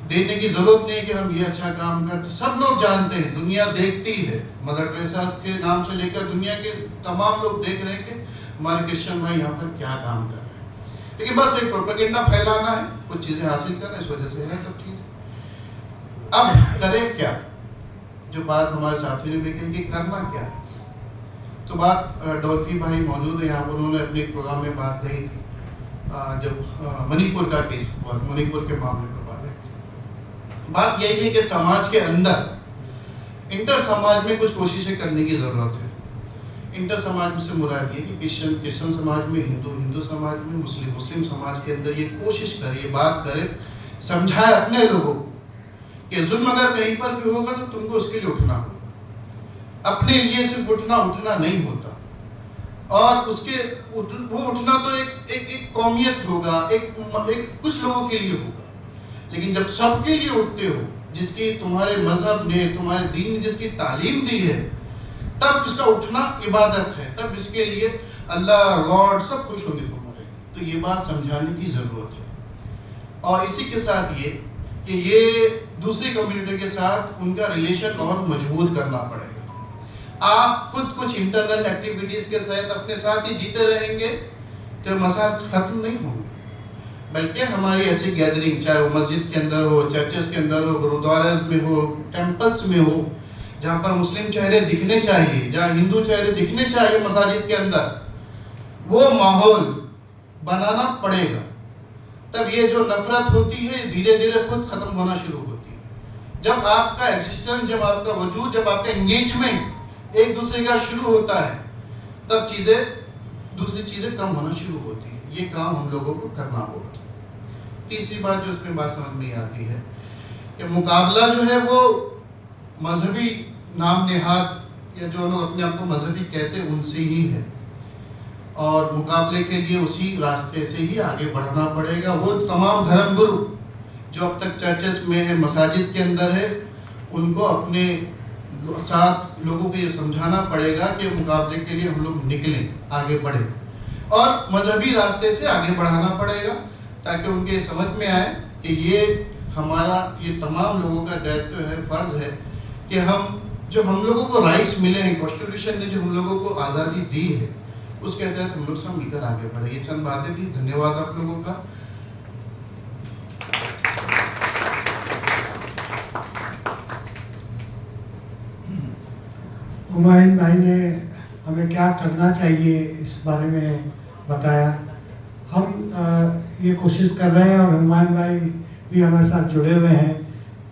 देने की जरूरत नहीं है कि हम ये अच्छा काम करते। सब लोग जानते हैं, दुनिया देखती है, मदर टेरेसा के नाम से लेकर दुनिया के तमाम लोग देख रहे हैं कि हमारे क्रिश्चियन भाई यहाँ पर क्या काम कर रहे हैं। लेकिन बस एक प्रोपेगेंडा फैलाना है, कुछ चीजें हासिल करना, इस वजह से है सब चीज। अब करें क्या? जो बात हमारे साथी ने भी कही कि करना क्या है, तो बात डॉल्फी भाई मौजूद है यहाँ पर, उन्होंने अपने प्रोग्राम में बात कही थी जब मणिपुर का केस हुआ, मणिपुर के मामले पर बात यही है कि समाज के अंदर इंटर समाज में कुछ कोशिशें करने की जरूरत है। इंटर समाज से मुराद ये कि क्रिश्चियन समाज में, हिंदू समाज में, मुस्लिम समाज के अंदर ये कोशिश करे, ये बात करे, समझाए अपने लोगों कि जुल्म अगर कहीं पर भी होगा तो तुमको उसके लिए उठना होगा। अपने लिए सिर्फ उठना नहीं होता, और उसके वो उठना तो एक कौमियत होगा, एक कुछ लोगों के लिए होगा। लेकिन जब सबके लिए उठते हो, जिसकी तुम्हारे मजहब ने, तुम्हारे दीन ने जिसकी तालीम दी है, तब उसका उठना इबादत है, तब इसके लिए अल्लाह, गॉड सब खुश होंगे तुम्हारे। तो ये बात समझाने की जरूरत है। और इसी के साथ ये कि ये दूसरी कम्युनिटी के साथ उनका रिलेशन और मजबूत करना पड़ेगा। आप खुद कुछ इंटरनल एक्टिविटीज के तहत अपने साथ ही जीते रहेंगे तो मसाइल खत्म नहीं होंगे, बल्कि हमारी ऐसी गैदरिंग, चाहे वो मस्जिद के अंदर हो, चर्चेस के अंदर हो, गुरुद्वारास में हो, टेम्पल्स में हो, जहाँ पर मुस्लिम चेहरे दिखने चाहिए, जहाँ हिंदू चेहरे दिखने चाहिए मस्जिद के अंदर, वो माहौल बनाना पड़ेगा। तब ये जो नफरत होती है धीरे धीरे खुद खत्म होना शुरू होती है। जब आपका एग्जिस्टेंस, जब आपका वजूद, जब आपका एंगेजमेंट एक दूसरे का शुरू होता है, तब दूसरी चीजें कम होना शुरू होती है। ये काम हम लोगों को करना होगा। तीसरी बात जो इसमें बात समझ में आती है कि मुकाबला जो है वो मजहबी नाम नेहाद या जो लोग अपने आप को मजहबी कहते हैं उनसे ही है, और मुकाबले के लिए उसी रास्ते से ही आगे बढ़ना पड़ेगा। वो तमाम धर्मगुरु जो अब तक चर्चेस में है, मसाजिद के अंदर है, उनको अपने साथ लोगों को ये समझाना पड़ेगा कि मुकाबले के लिए हम लोग निकलें, आगे बढ़े, और मजहबी रास्ते से आगे बढ़ाना पड़ेगा, ताकि उनके समझ में आए कि ये हमारा, ये तमाम लोगों का दायित्व है, फर्ज है कि हम लोगों को राइट्स मिले हैं, कॉन्स्टिट्यूशन ने जो हम लोगों को आज़ादी दी है, उसके तहत हम लोग सब मिलकर आगे बढ़े। ये चंद बातें थी। धन्यवाद आप लोगों का। हुमायूं भाई ने हमें क्या करना चाहिए इस बारे में बताया। हम ये कोशिश कर रहे हैं, और हुमायूं भाई भी हमारे साथ जुड़े हुए हैं।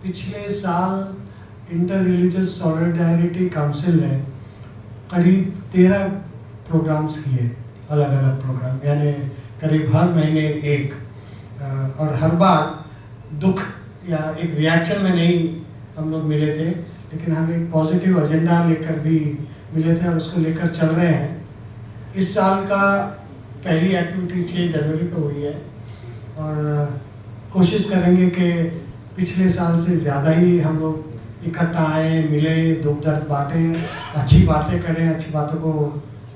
पिछले साल इंटर रिलीजियस सॉलिडारिटी काउंसिल ने करीब 13 प्रोग्राम्स किए, अलग अलग प्रोग्राम, यानी करीब हर महीने एक, और हर बार दुख या एक रिएक्शन में नहीं हम लोग मिले थे, लेकिन हम एक पॉजिटिव एजेंडा लेकर भी मिले थे और उसको लेकर चल रहे हैं। इस साल का पहली एक्टिविटी 6 जनवरी को हुई है, और कोशिश करेंगे कि पिछले साल से ज़्यादा ही हम लोग इकट्ठा आए, मिले, दुख दर्द बांटें, अच्छी बातें करें, अच्छी बातों को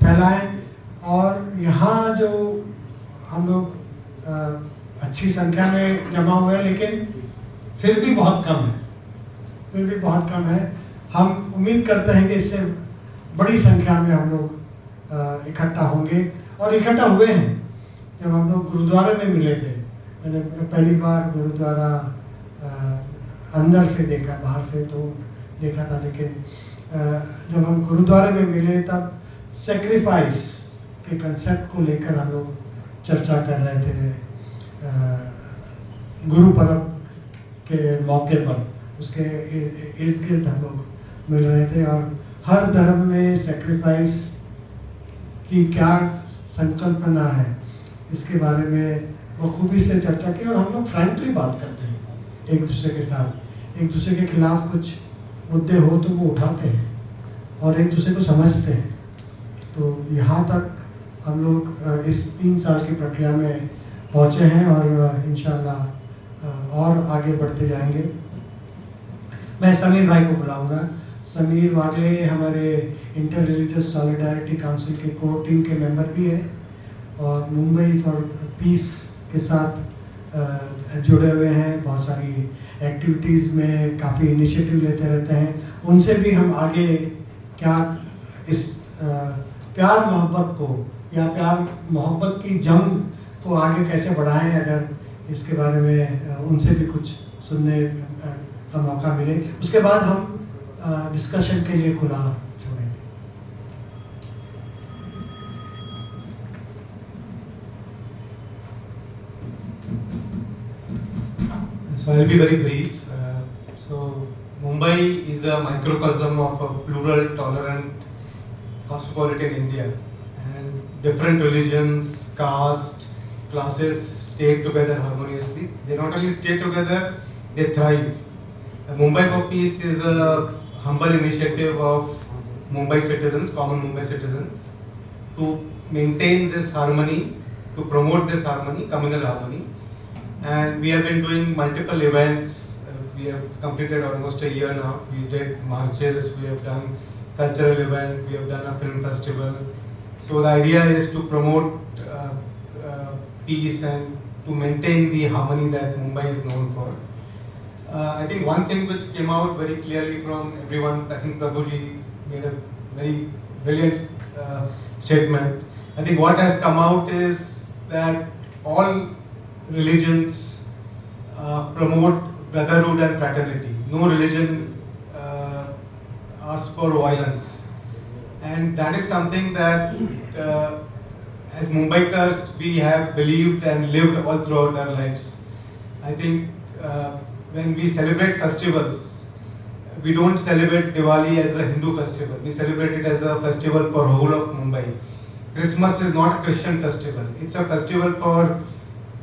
फैलाएं। और यहाँ जो हम लोग अच्छी संख्या में जमा हुए हैं, लेकिन फिर भी बहुत कम है। हम उम्मीद करते हैं कि इससे बड़ी संख्या में हम लोग इकट्ठा होंगे, और इकट्ठा हुए हैं। जब हम लोग गुरुद्वारे में मिले थे, मैंने पहली बार गुरुद्वारा अंदर से देखा, बाहर से तो देखा था, लेकिन जब हम गुरुद्वारे में मिले तब सेक्रीफाइस के कंसेप्ट को लेकर हम लोग चर्चा कर रहे थे। गुरु पर्व के मौके पर उसके इर्द गिर्द हम लोग मिल रहे थे, और हर धर्म में सेक्रीफाइस की क्या संकल्पना है इसके बारे में बखूबी से चर्चा की। और हम लोग फ्रैंकली बात करते हैं एक दूसरे के साथ, एक दूसरे के खिलाफ कुछ मुद्दे हो तो वो उठाते हैं और एक दूसरे को समझते हैं। तो यहाँ तक हम लोग इस 3 साल की प्रक्रिया में पहुँचे हैं, और इंशाल्लाह और आगे बढ़ते जाएंगे। मैं समीर भाई को बुलाऊंगा। समीर वागले हमारे इंटर रिलीजियस सॉलिडारिटी काउंसिल के कोर टीम के मेंबर भी हैं और मुंबई फॉर पीस के साथ जुड़े हुए हैं, बहुत सारी एक्टिविटीज़ में काफ़ी इनिशिएटिव लेते रहते हैं। उनसे भी हम आगे क्या इस प्यार मोहब्बत को या प्यार मोहब्बत की जंग को आगे कैसे बढ़ाएं, अगर इसके बारे में उनसे भी कुछ सुनने का मौका मिले, उसके बाद हम डिस्कशन के लिए खुला छोड़ेंगे। So I'll be very brief. So Mumbai is a microcosm of a plural, tolerant, cosmopolitan India, and different religions, caste, classes stay together harmoniously. They not only stay together, they thrive. Mumbai for Peace is a humble initiative of Mumbai citizens, common Mumbai citizens, to maintain this harmony, to promote this harmony, communal harmony. And we have been doing multiple events. We have completed almost a year now. We did marches, we have done cultural event, we have done a film festival. So the idea is to promote peace and to maintain the harmony that Mumbai is known for. I think one thing which came out very clearly from everyone, I think Prabhuji made a very brilliant statement. I think what has come out is that all religions promote brotherhood and fraternity. No religion asks for violence. And that is something that as Mumbaikars we have believed and lived all throughout our lives. I think when we celebrate festivals, we don't celebrate Diwali as a Hindu festival. We celebrate it as a festival for whole of Mumbai. Christmas is not a Christian festival. It's a festival for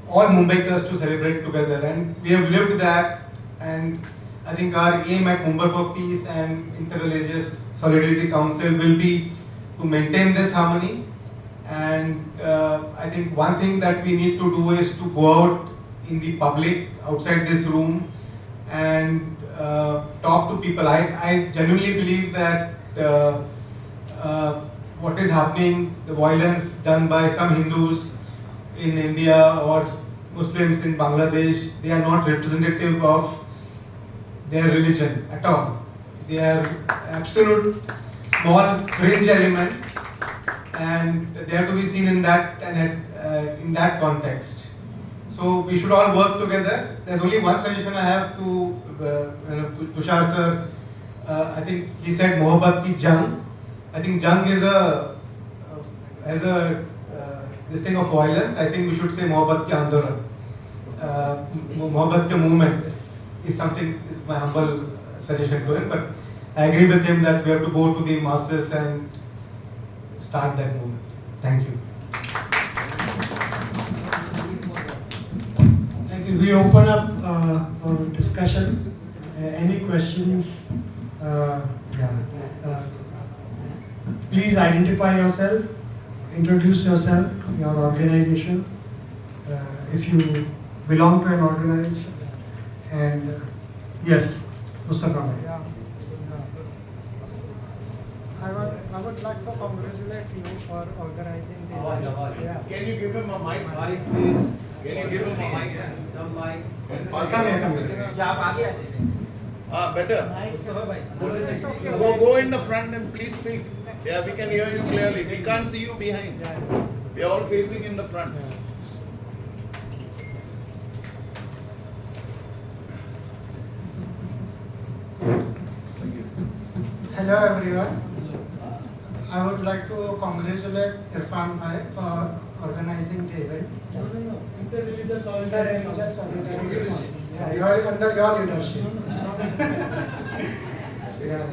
all Mumbaikars to celebrate together, and we have lived that. And I think our aim at Mumbai for Peace and Interreligious Solidarity Council will be to maintain this harmony. And I think one thing that we need to do is to go out in the public, outside this room, and talk to people. I genuinely believe that what is happening, the violence done by some Hindus in India or Muslims in Bangladesh, they are not representative of their religion at all. They are absolute small fringe element, and they have to be seen in that and in that context. So we should all work together. There's only one suggestion I have to Tushar sir. I think he said Mohabbat ki jang. I think jang is this thing of violence. I think we should say Mohabbat ki andolan. Mohabbat ki movement is something, is my humble suggestion to him. But I agree with him that we have to go to the masses and start that movement. Thank you. We open up for discussion. Any questions? Please identify yourself, introduce yourself, your organization, if you belong to an organization. And yes, Mustafa bhai. I would like to congratulate you for organizing the event. Yeah. Can you give him a mic? Mic, please. Can you give him a mic? Some mic. Come here. या आप आगे आ जाइए। Better. Mustafa भाई। It's okay. Go in the front and please speak. Yeah, we can hear you clearly. We can't see you behind. We are all facing in the front. Hello everyone. I would like to congratulate Irfan bhai for organizing the event. Interreligious solidarity. Yeah, you are under your leadership. Yeah.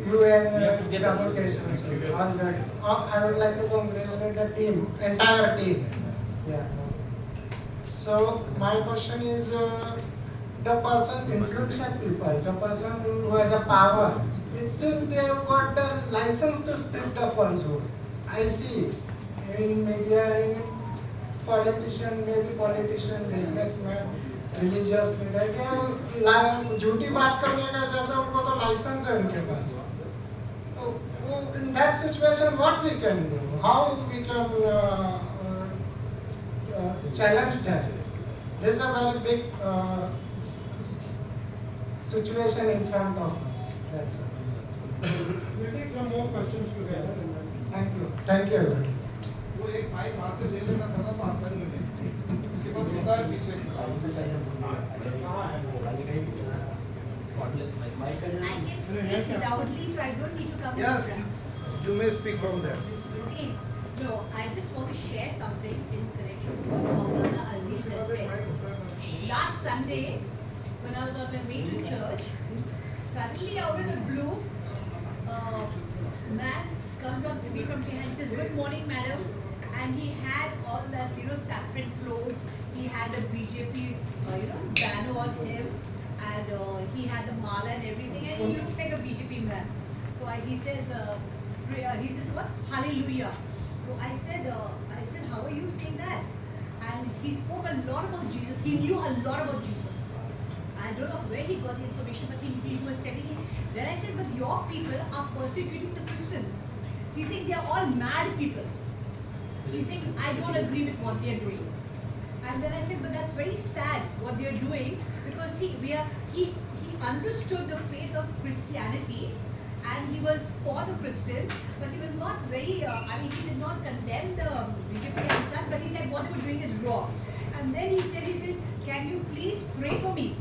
You and communications. All that. I would like to congratulate the team, entire team. Yeah. So my question is, the person influential people, the person who has a power, it seems they have got the license to split the funds. I see in media, politician, businessman, religious leader के झूठी बात करने का जैसा उनको तो licence है उनके पास. तो in that situation what we can do? How we can challenge that? There is a very big situation in front of us. That's it. We'll take some more questions together. Thank you. Thank you. वो एक mic वहाँ से ले लेना था ना तो आसान ही है. उसके बाद होता है पीछे. I can speak loudly, so I don't need to come. Yes, you may speak from there. Okay. No, I just want to share something in connection with what Maulana Aziz has said. Last Sunday, when I was on my way to church, suddenly out of the blue, a man comes up to me from behind and says, "Good morning, madam." And he had all that, saffron clothes. He had a BJP, banner on him. And he had the mala and everything, and he looked like a BJP man. So he says, what? Hallelujah. So I said, how are you saying that? And he spoke a lot about Jesus. He knew a lot about Jesus. I don't know where he got the information, but he was telling me. Then I said, but your people are persecuting the Christians. He's saying they are all mad people. He's saying, I don't agree with what they are doing. And then I said, but that's very sad what they are doing, because see, he understood the faith of Christianity, and he was for the Christians, but he was not very, he did not condemn the BJP as such, but he said what they were doing is wrong. And then he says, can you please pray for me?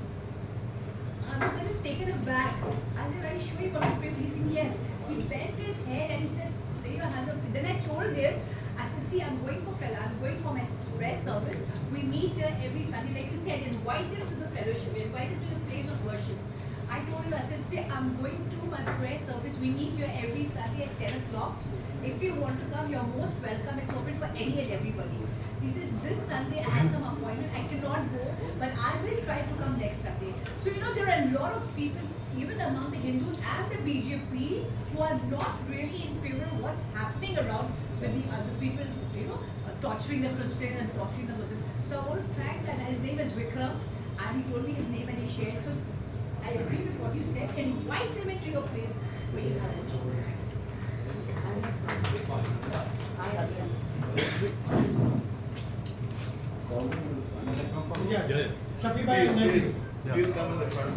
I was just taken aback. I said, are you sure you want to pray? He said, yes. He bent his head and he said, then I told him, I said, see, I'm going for my prayer service. We meet here every Sunday. Like you said, invite them to the fellowship, invite them to the place of worship. I told him, I said, see, I'm going to my prayer service. We meet here every Sunday at 10 o'clock. If you want to come, you're most welcome. It's open for any and everybody. He says, this Sunday I have some appointment. I cannot go, but I will try to come next Sunday. So, there are a lot of people, even among the Hindus and the BJP, who are not really in favor of what's happening around with the other people, torturing the Christians and torturing the Muslims. So I want to thank that. His name is Vikram, and he told me his name and he shared. So I agree with what you said. Invite them into your place where you have worship. Please come in the front.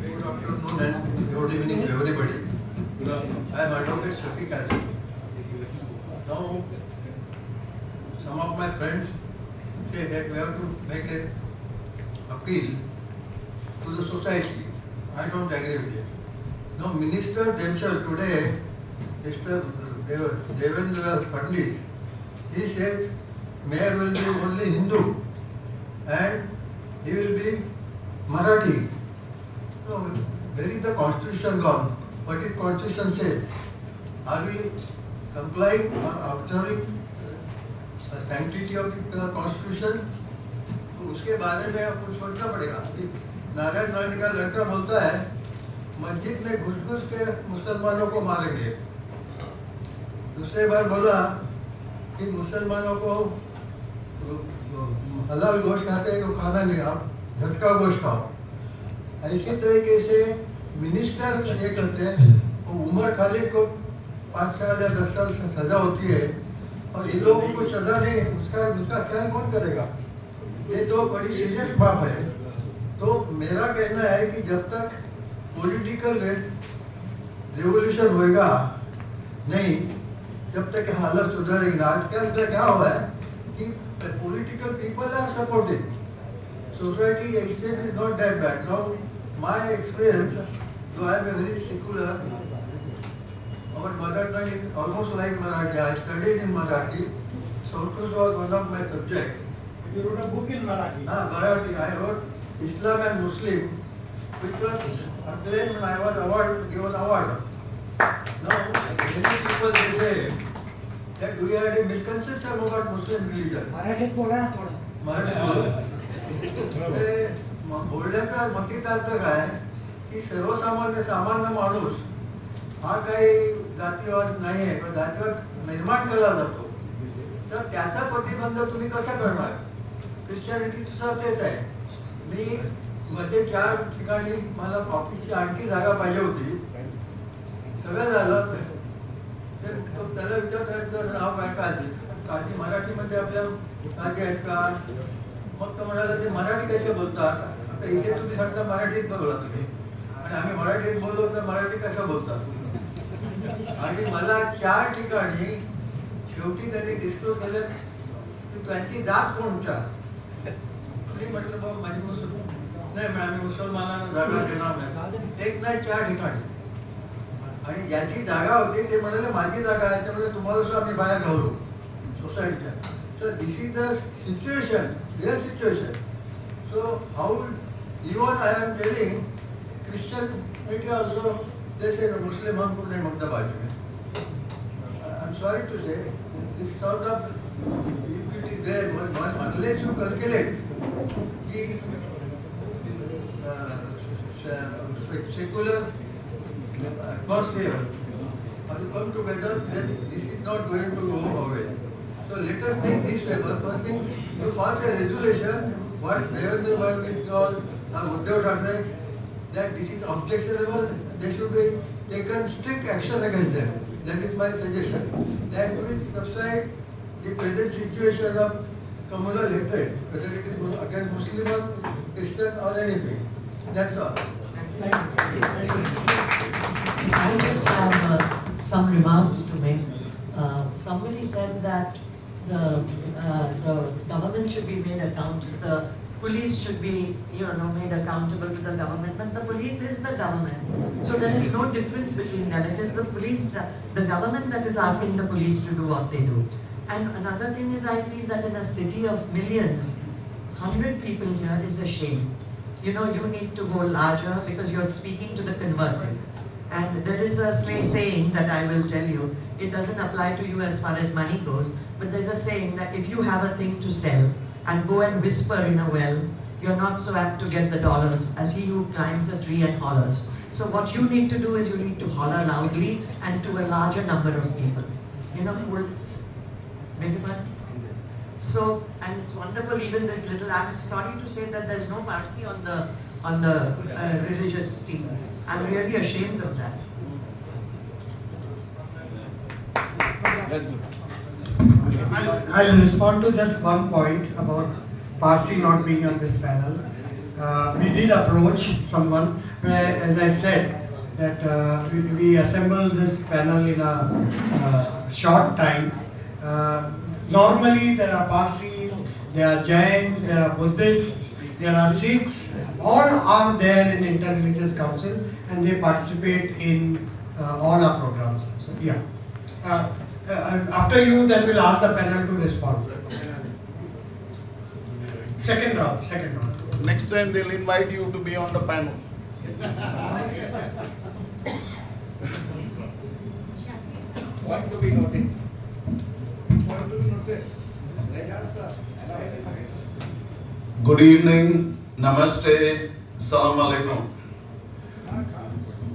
Good afternoon and good evening to everybody. I am Advocate Shafiq Ali. Now, some of my friends say that we have to make an appeal to the society. I don't agree with it. Now, minister themselves today, Mr. Devendra Fadnis, he says mayor will be only Hindu and he will be Marathi. No, where is the constitution gone? What is constitution says? Are we complying or observing the sanctity of the constitution? तो उसके बारे में आपको सोचना पड़ेगा. नारायण रानी का लड़का बोलता है मस्जिद में घुस-घुस के मुसलमानों को मारेंगे. दूसरी बार बोला कि मुसलमानों को हलाल गोश्त खाते हैं तो खाना नहीं, आप झटका गोश्त खाओ. ऐसी तरीके से मिनिस्टर ये करते हैं. वो उमर खालिद को 5 साल या 10 साल से सजा होती है और इन लोगों को सजा नहीं, उसका क्या कौन करेगा? ये तो बड़ी सीरियस बात है. तो मेरा कहना है कि जब तक पॉलिटिकल रेवोल्यूशन होएगा नहीं, जब तक हालत सुधरेगी ना. आजकल क्या हुआ है कि political people are supporting society. Extent is not that bad. Now, my experience, though I am a very secular, our mother tongue is almost like Marathi. I studied in Marathi. Sanskrit was one of my subjects. You wrote a book in Marathi. Marathi. I wrote Islam and Muslim, which was acclaimed and I was given award. Now, many people they say that we had a misconception about Muslim religion. मराठीत बोला ना थोडं. मराठी बोलण्याचा मतीत अर्थ काय की सर्वसामान्य सामान्य माणूस हा काही जातीवाद नाही आहे, पण जातीवाद निर्माण केला जातो, तर त्याचा प्रतिबंध तुम्ही कसा करणार? ख्रिश्चॅनिटी सुद्धा तेच आहे. मी मध्ये 4 ठिकाणी मला ऑफिसची आणखी जागा पाहिजे होती, सगळं झालं. त्याला विचारलं नाव काय काजी मराठीमध्ये आपल्या काजी आहेत का? मग तो म्हणाला ते मराठी कसे बोलतात? आता इथे तुम्ही सांगता मराठीत बोला तुम्ही, आणि आम्ही मराठीत बोललो तर मराठी कसं बोलतात? आणि मला 4 ठिकाणी शेवटी त्यांनी डिस्क्लोज केलं की त्यांची जात कोणत्या? मी म्हटलं बाबा माझी मुसलमान नाही, आम्ही मुसलमानांना जागा देणार नाही. 1 नाही 4 ठिकाणी. आणि ज्याची जागा होती ते म्हणाले माझी जागा आहे, त्यामुळे तुम्हाला सुद्धा आम्ही बाहेर घालू सोसायटीच्या. So this is the situation, real situation. So how, even I am telling Christianity also, they say the Muslim हमको नहीं मांगता बाजू में. I'm sorry to say, this sort of equity there, unless you calculate the secular atmosphere, or you come together, then this is not going to go away. So let us think this way. First thing, you pass a resolution, what Devendra Fadnavis called, Uddhav Thackeray, that this is objectionable, there should be taken strict action against them. That is my suggestion. That will subside the present situation of communal hatred, whether it is against Muslim, Christian or anything. That's all. I just have some remarks to make. Somebody said that the government should be made accountable, the police should be, made accountable to the government, but the police is the government. So there is no difference between them. It is the police, the government that is asking the police to do what they do. And another thing is, I feel that in a city of millions, 100 people here is a shame. You need to go larger because you're speaking to the converted. And there is a saying that I will tell you, it doesn't apply to you as far as money goes, but there's a saying that if you have a thing to sell and go and whisper in a well, you're not so apt to get the dollars as he who climbs a tree and hollers. So what you need to do is you need to holler loudly and to a larger number of people. So, and it's wonderful, even this little, I'm sorry to say that there's no Parsi on the religious team. I'm really ashamed of that. I'll respond to just one point about Parsi not being on this panel. We did approach someone, where, as I said, that we assembled this panel in a short time. Normally there are Parsis, there are Jains, there are Buddhists, there are Sikhs, all are there in Interreligious Council and they participate in all our programs. So yeah. After you, then we'll ask the panel to respond. Second round. Next time they'll invite you to be on the panel. Point to be noted. Good evening, namaste, salam alaikum.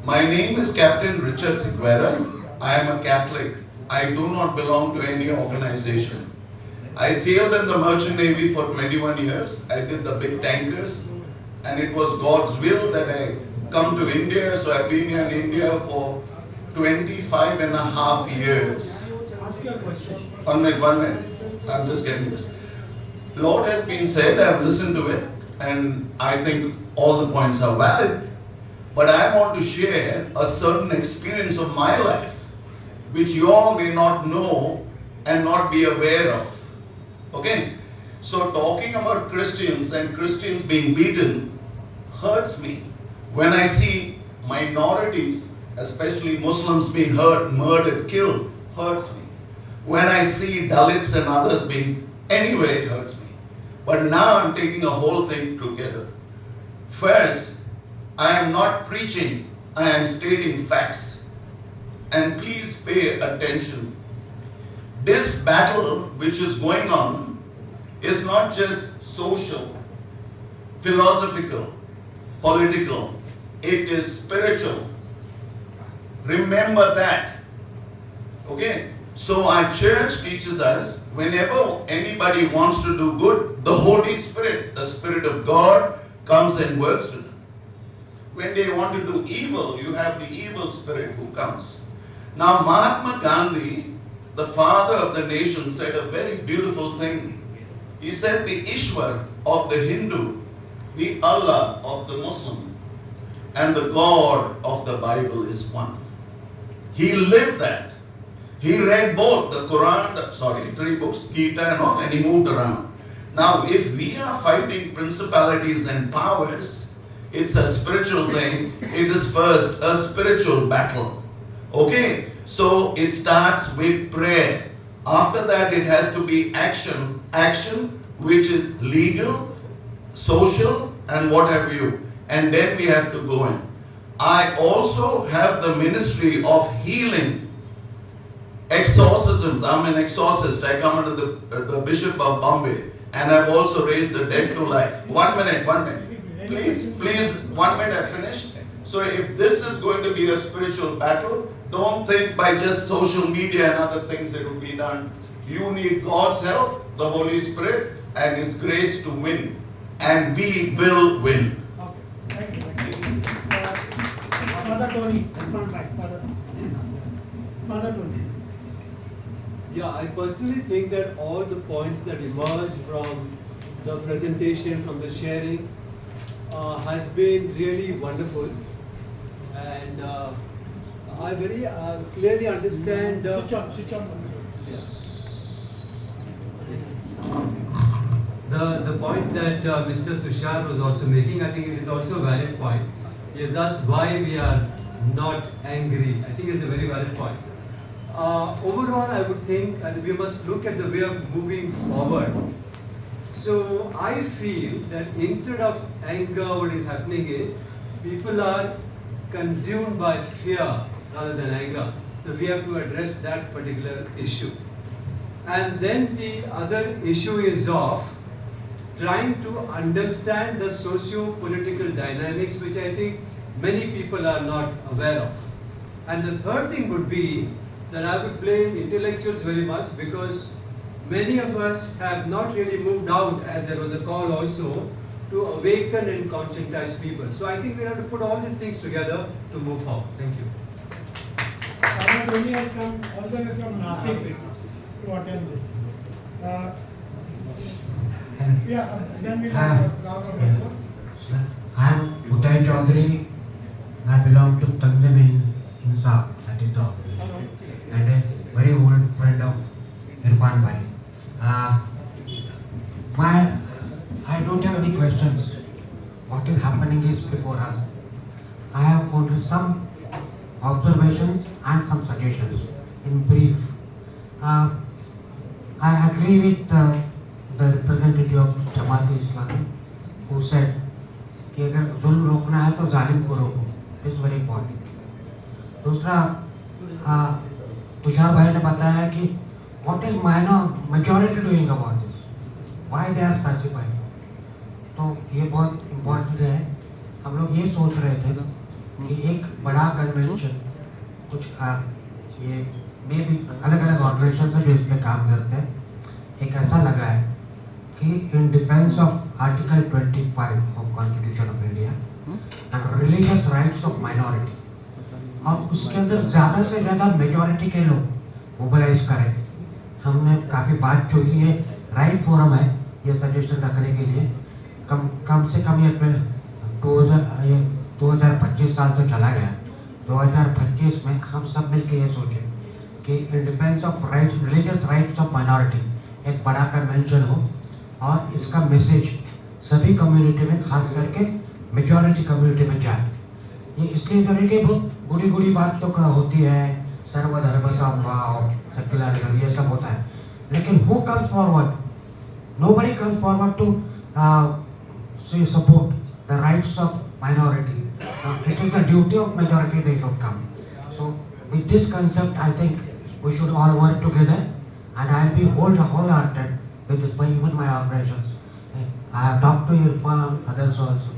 My name is Captain Richard Sigwera. I am a Catholic. I do not belong to any organization. I sailed in the Merchant Navy for 21 years. I did the big tankers, and it was God's will that I come to India, so I've been here in India for 25 and a half years. One minute. I'm just getting this. Lord has been said, I've listened to it, and I think all the points are valid. But I want to share a certain experience of my life, which you all may not know and not be aware of. Okay? So talking about Christians and Christians being beaten hurts me. When I see minorities, especially Muslims being hurt, murdered, killed, hurts me. When I see Dalits and others being, anyway, it hurts me. But now I'm taking the whole thing together. First, I am not preaching, I am stating facts. And please pay attention. This battle which is going on is not just social, philosophical, political, it is spiritual. Remember that. Okay? So our church teaches us, whenever anybody wants to do good, the Holy Spirit, the Spirit of God, comes and works with them. When they want to do evil, you have the evil spirit who comes. Now Mahatma Gandhi, the father of the nation, said a very beautiful thing. He said the Ishwar of the Hindu, the Allah of the Muslim, and the God of the Bible is one. He lived that. He read both the Quran, 3 books, Gita and all, and he moved around. Now, if we are fighting principalities and powers, it's a spiritual thing. It is first a spiritual battle. Okay? So it starts with prayer. After that, it has to be action. Action which is legal, social, and what have you. And then we have to go in. I also have the ministry of healing. Exorcisms. I'm an exorcist. I come under the Bishop of Bombay. And I've also raised the dead to life. 1 minute. Please, 1 minute, I finished. So if this is going to be a spiritual battle, don't think by just social media and other things it will be done. You need God's help, the Holy Spirit, and His grace to win. And we will win. Thank you. Mother Tony, Mother Tony. Yeah, I personally think that all the points that emerge from the presentation, from the sharing, has been really wonderful. And I very clearly understand. Switch on. The point that Mr. Tushar was also making, I think it is also a valid point. He has asked why we are not angry. I think it's a very valid point. Overall, I would think we must look at the way of moving forward. So I feel that instead of anger, what is happening is people are consumed by fear rather than anger. So we have to address that particular issue. And then the other issue is of trying to understand the socio-political dynamics, which I think many people are not aware of. And the third thing would be that I would blame intellectuals very much, because many of us have not really moved out, as there was a call also, to awaken and conscientize people. So I think we have to put all these things together to move forward. Thank you. Mother Tony has come all the way from Nasik to attend this. Then we'll have Governor response. I am Uday Chaudhary. I belong to Tanzim Insaf, that is the and a very old friend of Irfan Bhai. I don't have any questions. What is happening is before us. I have only some observations and some suggestions. In brief, I agree with the representative of Jamaat-e-Islami who said कि अगर जुल्म रोकना है तो जालिम को रोको. It is very important. दूसरा, तुषार भाई ने बताया कि what is majority doing about this? Why they are specifying? तो ये बहुत इम्पोर्टेंट है. हम लोग ये सोच रहे थे कि एक बड़ा कन्वेंशन कुछ ये मे भी अलग अलग ऑर्गेनाइजेशन से जो इस पे काम करते हैं, एक ऐसा लगा है कि in defence of article 25 of constitution of India and religious rights of minority, और उसके अंदर ज़्यादा से ज़्यादा मेजॉरिटी के लोग मोबिलाइज करें. हमने काफ़ी बात जो की है, राइट फोरम है ये सजेशन रखने के लिए. कम से कम ये 2025 साल तो चला गया. 2025 में हम सब मिलके ये सोचें कि in defence of rights, religious rights of minority एक बड़ा कन्वेंशन हो और इसका मैसेज सभी कम्युनिटी में, खास करके मेजॉरिटी कम्युनिटी में जाए. ये इसलिए जरूरी कि बहुत गुड़ी बात तो होती है, सर्वधर्म समभाव, सेक्युलरिज्म, ये सब होता है, लेकिन who comes forward? Nobody comes forward to support the rights of minority. It is the duty of majority they should come. So with this concept, I think we should all work together, and I will be wholehearted with this, even my organizations. I have talked to Irfan, others also.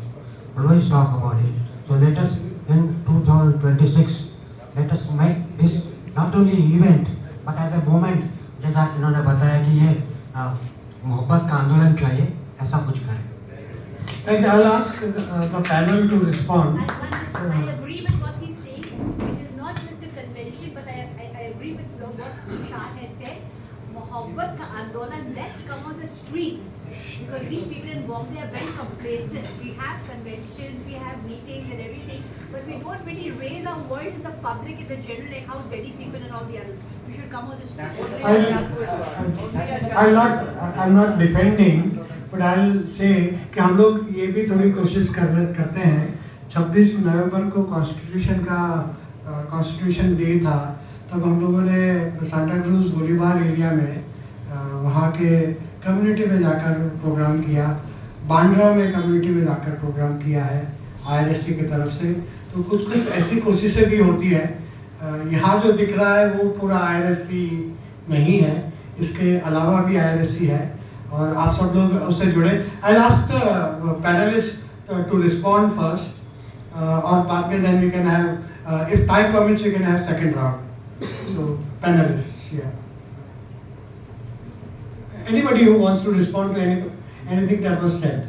Always talk about it. So let us, in 2026, let us make this not only event but as a moment, जैसा इन्होंने बताया कि ये मोहब्बत का आंदोलन चाहिए, ऐसा कुछ करें. And I'll ask the panel to respond. I agree with what he's saying. It is not just a convention, but I agree with what Tushar has said. Mohabbat ka andolan, let's come on the streets. Because we people in Bombay are very complacent. We have conventions, we have meetings and everything, but we don't really raise our voice in the public, in the general, like how Delhi people and all the others. We should come on the streets. I'm not defending, but I'll say कि हम लोग ये भी थोड़ी कोशिश करते हैं. 26 नवंबर को कॉन्स्टिट्यूशन डे था, तब हम लोगों ने सांता क्रूज गोलीबार एरिया में वहाँ के कम्युनिटी में जाकर प्रोग्राम किया. बांद्रा में कम्युनिटी में जाकर प्रोग्राम किया है IRSC की तरफ से. तो कुछ ऐसी कोशिशें भी होती है. यहाँ जो दिख रहा है वो पूरा IRSC नहीं है, इसके अलावा भी IRSC है और आप सब लोग उससे जुड़े. I'll ask the panelists to respond first और बाद में then we can have if time permits we can have second round. So panelists, yeah. Anybody who wants to respond to anything that was said.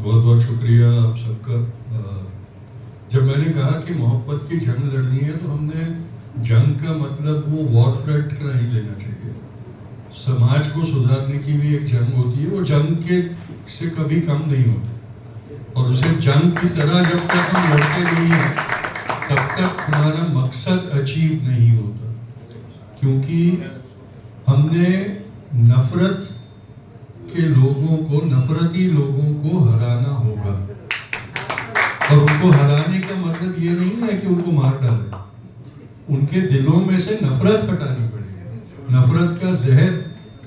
बहुत बहुत शुक्रिया आप सबका. जब मैंने कहा कि मोहब्बत की जंग लड़नी है तो हमने जंग का मतलब वो वॉर फ्रंट का नहीं लेना चाहिए. समाज को सुधारने की भी एक जंग होती है, वो जंग के से कभी कम नहीं होती. और उसे जंग की तरह जब तक हम लड़ते नहीं हैं तब तक हमारा मकसद अचीव नहीं होता, क्योंकि हमने नफरत के लोगों को, नफरती लोगों को हराना होगा. और उनको हराने का मतलब ये नहीं है कि उनको मार डालें, उनके दिलों में से नफरत हटानी पड़ेगी, नफरत का जहर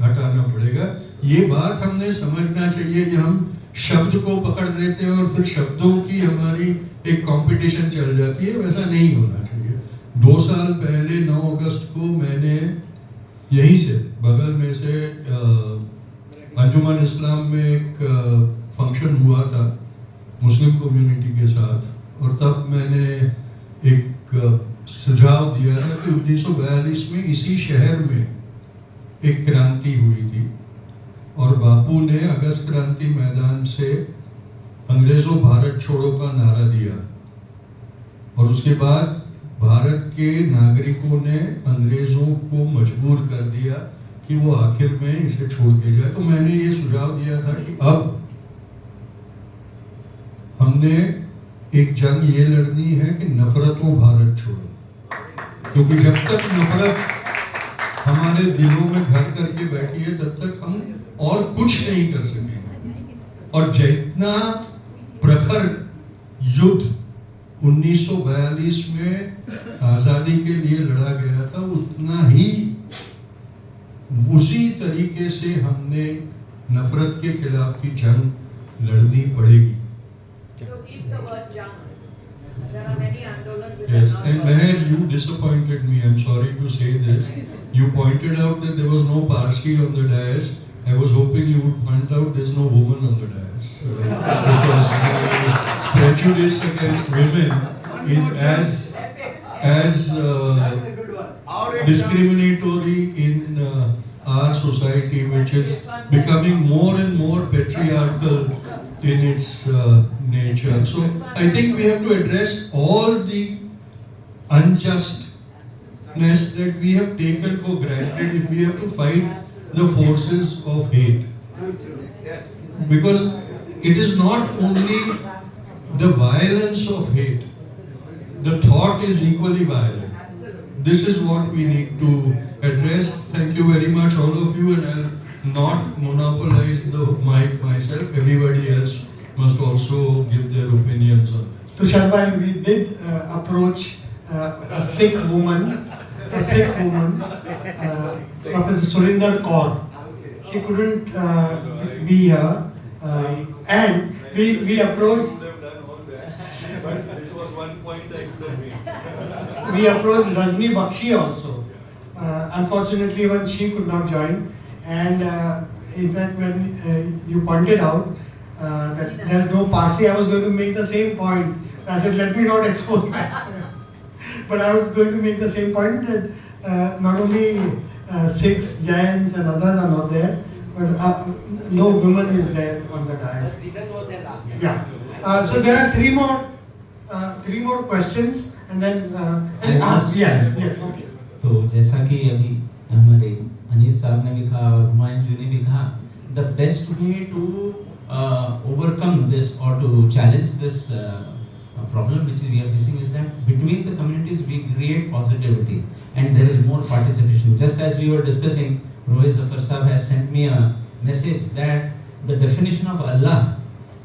हटाना पड़ेगा. ये बात हमने समझना चाहिए कि हम शब्द को पकड़ लेते हैं और फिर शब्दों की हमारी एक कंपटीशन चल जाती है. वैसा नहीं होना चाहिए. 2 साल पहले 9 अगस्त को मैंने यहीं से बगल में से अंजुमन इस्लाम में एक फंक्शन हुआ था मुस्लिम कम्युनिटी के साथ, और तब मैंने एक सुझाव दिया था कि 1942 में इसी शहर में एक क्रांति हुई थी और बापू ने अगस्त क्रांति मैदान से अंग्रेजों भारत छोड़ो का नारा दिया और उसके बाद भारत के नागरिकों ने अंग्रेजों को मजबूर कर दिया कि वो आखिर में इसे छोड़ के जाए. तो मैंने ये सुझाव दिया था कि अब हमने एक जंग ये लड़नी है कि नफरतों भारत छोड़ो, क्योंकि जब तक नफरत हमारे दिलों में घर करके बैठी है तब तक हम और कुछ नहीं कर सकेंगे. और जितना प्रखर युद्ध 1942 में आजादी के लिए लड़ा गया था, उतना ही उसी तरीके से हमने नफरत के खिलाफ की जंग लड़नी पड़ेगी. Yes, and Meher, you disappointed me. I'm sorry to say this. You pointed out that there was no Parsi on the dais. I was hoping you would point out there's no woman on the dais, because prejudice against women is as discriminatory in our society, which is becoming more and more patriarchal in its nature. So I think we have to address all the unjustness that we have taken for granted if we have to fight the forces of hate. Because it is not only the violence of hate, the thought is equally violent. This is what we need to address. Thank you very much, all of you, and I'll not monopolize the mic myself. Everybody else must also give their opinions on this. Tushar bhai, we did approach a Sikh woman, Professor Surinder Kaur. She couldn't be here, and we approached. But this was one point I said. We approached Rajni Bakshi also. Unfortunately, even she could not join. And in fact, when you pointed out that there's no Parsi, I was going to make the same point. I said, let me not expose myself. But I was going to make the same point that not only Sikhs, Jains and others are not there, but no woman is there on the dais. Yeah. So there are three more questions, and then yes, okay. तो जैसा कि अभी हमारे अनीस साहब ने भी कहा और हुमायूं जी ने भी कहा, the best way to overcome this or to challenge this problem which we are facing is that between the communities we create positivity and there is more participation. Just as we were discussing, Rohit Zafar Sahab has sent me a message that the definition of Allah,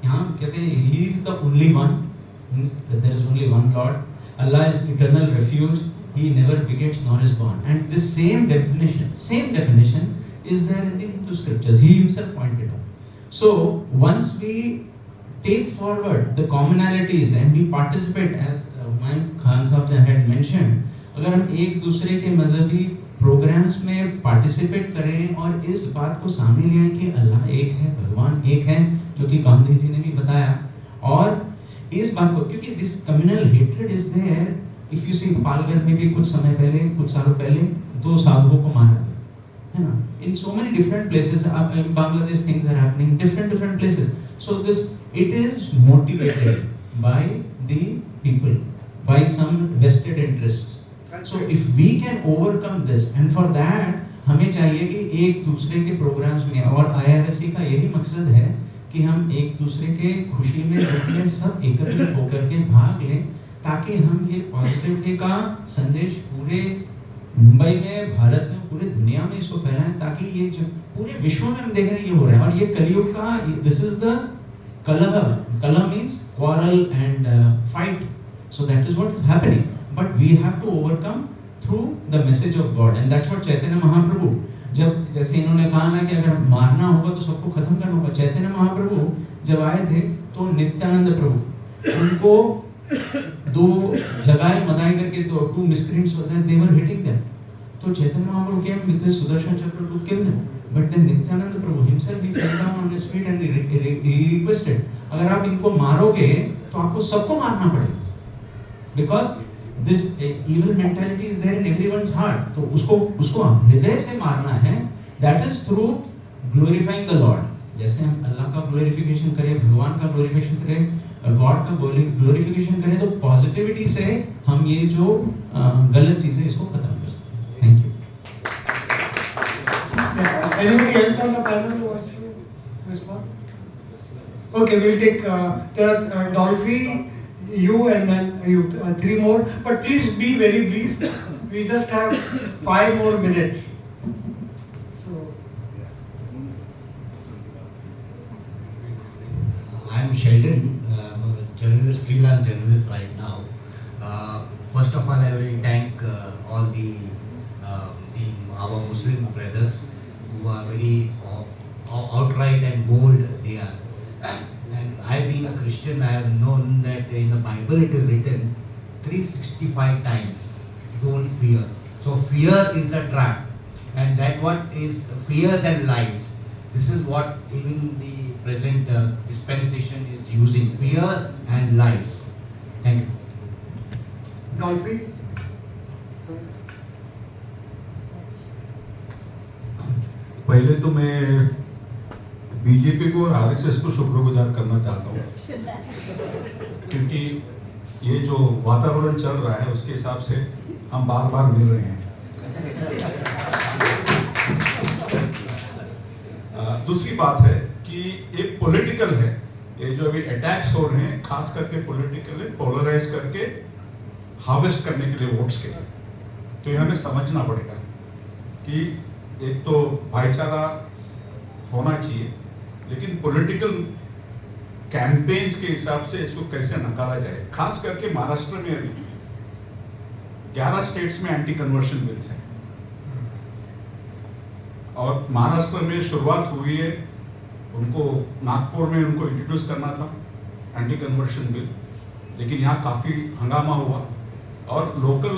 यहाँ कहते हैं He is the only one, means that there is only one Lord. Allah is eternal refuge. He never begets nor is born. And this same definition is there in the Hindu scriptures. He himself pointed out. So once we take forward the commonalities and we participate, as Humayun Khan Sahab had mentioned, अगर हम एक दूसरे के मजहबी programmes में participate करें और इस बात को सामने ले आए कि अल्लाह एक है, भगवान एक है, जो कि गांधी जी ने भी बताया, और इस बात को, क्योंकि this communal hatred is there. If you see Palghar में भी कुछ समय पहले, कुछ सालों पहले 2 साधुओं को मारा गया है ना, in so many different places. In Bangladesh things are happening different places. So this it is motivated by the people, by some vested interests. So if we can overcome this, and for that हमें चाहिए कि एक दूसरे के programmes में, और IRSC का यही मकसद है कि हम एक दूसरे के खुशी में, दुख में सब एकत्रित होकर के भाग लें, ताकि हम ये पॉजिटिविटी का संदेश पूरे मुंबई में, भारत में, पूरे दुनिया में इसको फैलाएं, ताकि ये जो पूरे विश्व में हम देख रहे हैं ये हो रहा है. और ये कलयुग का, दिस इज द कलह means quarrel and fight. So that is what is happening. But we have to overcome through the message of God, and that's what Chaitanya Mahaprabhu, जब जैसे इन्होंने कहा ना कि अगर मारना होगा तो सबको खत्म करना होगा. चैतन्य महाप्रभु जब आए थे तो नित्यानंद प्रभु उनको 2 जगह मदाई करके 2 miscreants were there, they were hitting them. तो Chaitanya Mahaprabhu came with the Sudarshan Chakra to kill them. But then Nityananda Prabhu himself, he fell down on his feet and he requested, अगर आप इनको मारोगे तो आपको सबको मारना पड़ेगा. Because this evil mentality is there in everyone's heart. तो उसको हृदय से मारना है. That is through glorifying the Lord. जैसे हम अल्लाह का ग्लोरिफिकेशन करें, भगवान का ग्लोरिफिकेशन करें, गॉड का ग्लोरिफिकेशन करें, तो पॉजिटिविटी से हम ये जो गलत चीजें इसको खत्म कर सकते हैं. Thank you. Anybody else on the panel who wants to respond? Okay, we'll take Dolphy, you, and then you 3 more, but please be very brief. We just have 5 more minutes. So I'm Sheldon. I'm a journalist, freelance journalist right now. First of all, I will thank all our Muslim brothers who are very outright and bold. They are. And I, being a Christian, I have known that in the Bible it is written 365 times, don't fear. So fear is the trap, and that what is fears and lies. This is what even the present dispensation is using, fear and lies. Thank you. Dolphy. पहले तो मैं BJP को और RSS को शुक्रगुजार करना चाहता हूँ, क्योंकि ये जो वातावरण चल रहा है उसके हिसाब से हम बार मिल रहे हैं. दूसरी बात है कि एक पॉलिटिकल है, ये जो अभी अटैक्स हो रहे हैं खास करके पॉलिटिकली पोलराइज करके हार्वेस्ट करने के लिए वोट्स के, तो ये हमें समझना पड़ेगा कि एक तो भाईचारा होना चाहिए, लेकिन पॉलिटिकल कैंपेन्स के हिसाब से इसको कैसे नकारा जाए. खास करके महाराष्ट्र में अभी 11 स्टेट्स में एंटी कन्वर्शन बिल्स हैं, और महाराष्ट्र में शुरुआत हुई है, उनको नागपुर में उनको इंट्रोड्यूस करना था एंटी कन्वर्शन बिल, लेकिन यहाँ काफ़ी हंगामा हुआ और लोकल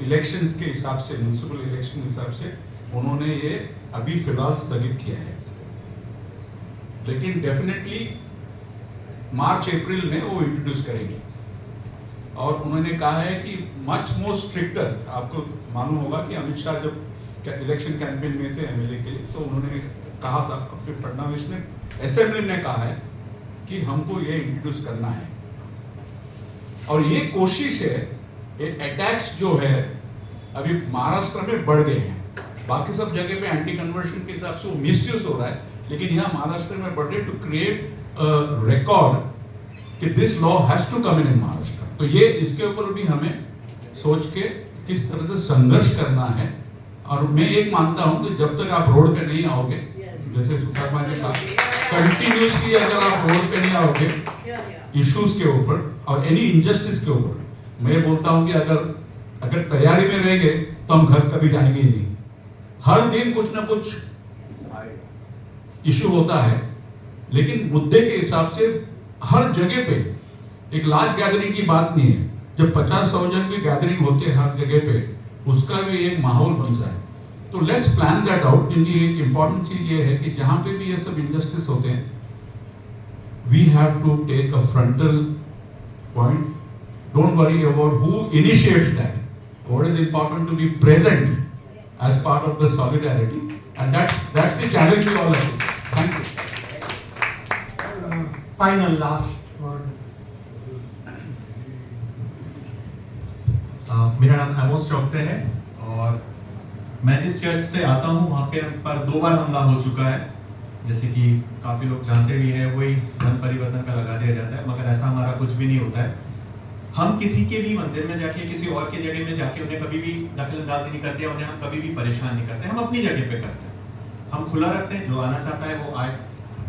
इलेक्शंस के हिसाब से, म्यूनिसिपल इलेक्शन के हिसाब से उन्होंने ये अभी फिलहाल स्थगित किया है. लेकिन डेफिनेटली मार्च अप्रैल में वो इंट्रोड्यूस करेंगे। और उन्होंने कहा है कि मच मोर स्ट्रिक्टर, आपको मालूम होगा कि अमित शाह जब इलेक्शन कैंपेन में थे एमएलए के लिए, तो उन्होंने कहा था, फिर फडणवीस ने असेंबली ने कहा है कि हमको ये इंट्रोड्यूस करना है। और ये कोशिश है, ये अटैक्स जो है अभी महाराष्ट्र में बढ़ गए हैं, बाकी सब जगह पे एंटी कन्वर्शन के हिसाब से वो मिसयूज हो रहा है, लेकिन यहाँ महाराष्ट्र में बढ़ रहे टू क्रिएट रिकॉर्ड कि this law has to come in Maharashtra. तो ये इसके ऊपर भी हमें सोच के किस तरह से संघर्ष करना है। और मैं एक मानता हूं कि जब तक आप रोड पे नहीं आओगे, जैसे सुधार भाई ने कहा, कंटिन्यूसली अगर आप रोड पे नहीं आओगे इश्यूज के ऊपर और एनी इनजस्टिस के ऊपर, मैं बोलता हूं कि अगर तैयारी में रहेंगे तो हम घर कभी जाएंगे ही नहीं। हर दिन कुछ ना कुछ इशू होता है, लेकिन मुद्दे के हिसाब से हर जगह पे एक लार्ज गैदरिंग की बात नहीं है। जब 50-100 जन भी गैदरिंग होते हैं हर जगह पे, उसका भी एक माहौल बन जाए। तो लेट्स प्लान दैट आउट, क्योंकि एक इंपॉर्टेंट चीज ये है कि जहां पे भी ये सब इनजस्टिस होते हैं, we have to take a frontal point. Don't worry about who initiates that, what is important to be present as part of the solidarity, and that's the challenge we all have. Thank you. Final last word. मेरा नाम Amos चौक से है और मैं जिस church से आता हूँ वहाँ पे हम पर 2 बार हमला हो चुका है। जैसे कि काफ़ी लोग जानते भी हैं, वही धर्म परिवर्तन का लगा दिया जाता है, मगर ऐसा हमारा कुछ भी नहीं होता है। हम किसी के भी मंदिर में जाके, किसी और के जगह में जाके उन्हें कभी भी दखलंदाजी नहीं करते, उन्हें हम कभी भी परेशान नहीं करते। हम अपनी जगह पे करते हैं, हम खुला रखते हैं, जो आना चाहता है वो आए,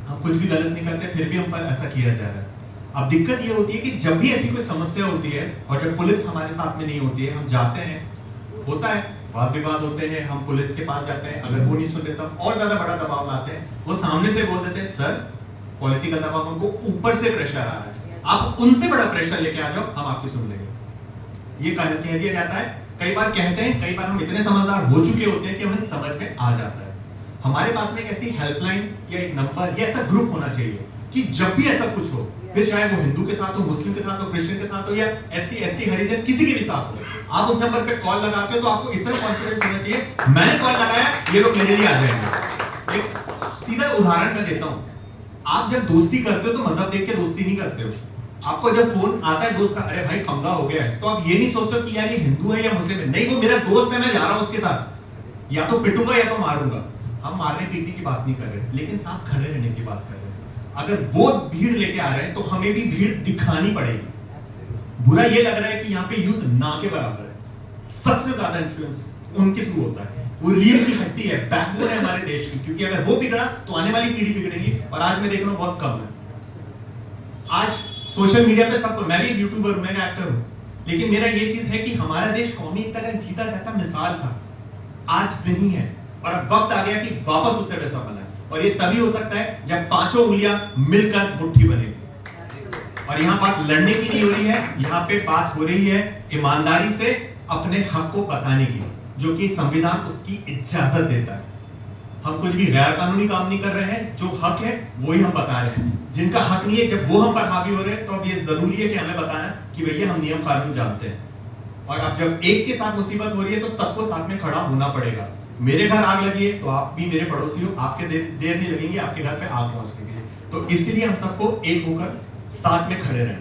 हम कुछ भी गलत नहीं करते, फिर भी हम पर ऐसा किया जा रहा है। अब दिक्कत ये होती है कि जब भी ऐसी कोई समस्या होती है और जब पुलिस हमारे साथ में नहीं होती है, हम जाते हैं, होता है वाद विवाद होते हैं, हम पुलिस के पास जाते हैं, अगर वो नहीं सुन लेता और ज्यादा बड़ा दबाव लाते हैं, वो सामने से बोल देते हैं सर पॉलिटिकल दबाव, हमको ऊपर से प्रेशर आ रहा है, आप उनसे बड़ा प्रेशर लेके आ जाओ, हम आपकी सुन लेंगे। ये कह दिया जाता है। कई बार कहते हैं, कई बार हम इतने समझदार हो चुके होते हैं कि हमें समझ में आ जाता है। हमारे पास में एक ऐसी हेल्पलाइन या एक नंबर या ऐसा ग्रुप होना चाहिए कि जब भी ऐसा कुछ हो, फिर चाहे वो हिंदू के साथ हो, मुस्लिम के साथ हो, क्रिश्चियन के साथ हो या SC ST हरिजन किसी के भी साथ हो, आप उस नंबर पे कॉल लगाते हो तो आपको इतना कॉन्फिडेंस होना चाहिए, मैंने कॉल लगाया, ये लोग मेरे लिए आ जाएंगे। एक सीधा उदाहरण मैं देता हूँ, आप जब दोस्ती करते हो तो मजहब देख के दोस्ती नहीं करते हो। आपको जब फोन आता है दोस्त का, अरे भाई पंगा हो गया है, तो आप ये नहीं सोचते कि यार ये हिंदू है या मुस्लिम है, नहीं वो मेरा दोस्त है, मैं जा रहा हूँ उसके साथ, या तो पिटूंगा या तो मारूंगा। हम मारने पीटने की बात नहीं कर रहे, लेकिन साथ खड़े रहने की बात कर रहे हैं। अगर वो भीड़ लेके आ रहे हैं तो हमें भी भीड़ दिखानी पड़ेगी। बुरा ये लग रहा है कि यहाँ पे यूथ ना के बराबर है, सबसे ज्यादा इन्फ्लुएंस उनके थ्रू होता है, वो रीढ़ की हड्डी है, बैकबोन है हमारे देश की, क्योंकि अगर वो बिगड़ा तो आने वाली पीढ़ी बिगड़ेगी, और आज मैं देख रहा हूँ बहुत कम है। आज सोशल मीडिया पे सबको, मैं भी एक यूट्यूबर हूं, मैं एक एक्टर हूं, लेकिन मेरा ये चीज है कि हमारा देश कौमी एकता का जीता जाता मिसाल था, आज नहीं है, और अब वक्त आ गया कि वापस उससे वैसा बना है। और ये तभी हो सकता है जब 5 उंगलियां मिलकर मुट्ठी बने। और यहाँ बात लड़ने की नहीं हो रही है, यहाँ पे बात हो रही है ईमानदारी से अपने हक को बताने की, जो कि संविधान उसकी इजाजत देता है। हम कुछ भी गैर कानूनी काम नहीं कर रहे हैं, जो हक है वो ही हम बता रहे हैं। जिनका हक नहीं है, जब वो हम पर हावी हो रहे हैं, तो अब ये जरूरी है कि हमें बताना कि भैया हम नियम कानून जानते हैं। और अब जब एक के साथ मुसीबत हो रही है तो सबको साथ में खड़ा होना पड़ेगा। मेरे घर आग लगी है तो आप भी मेरे पड़ोसी हो, आपके देर नहीं लगेंगे आपके घर पे आग पहुंचने के लिए, तो इसलिए हम सबको एक होकर साथ में खड़े रहें।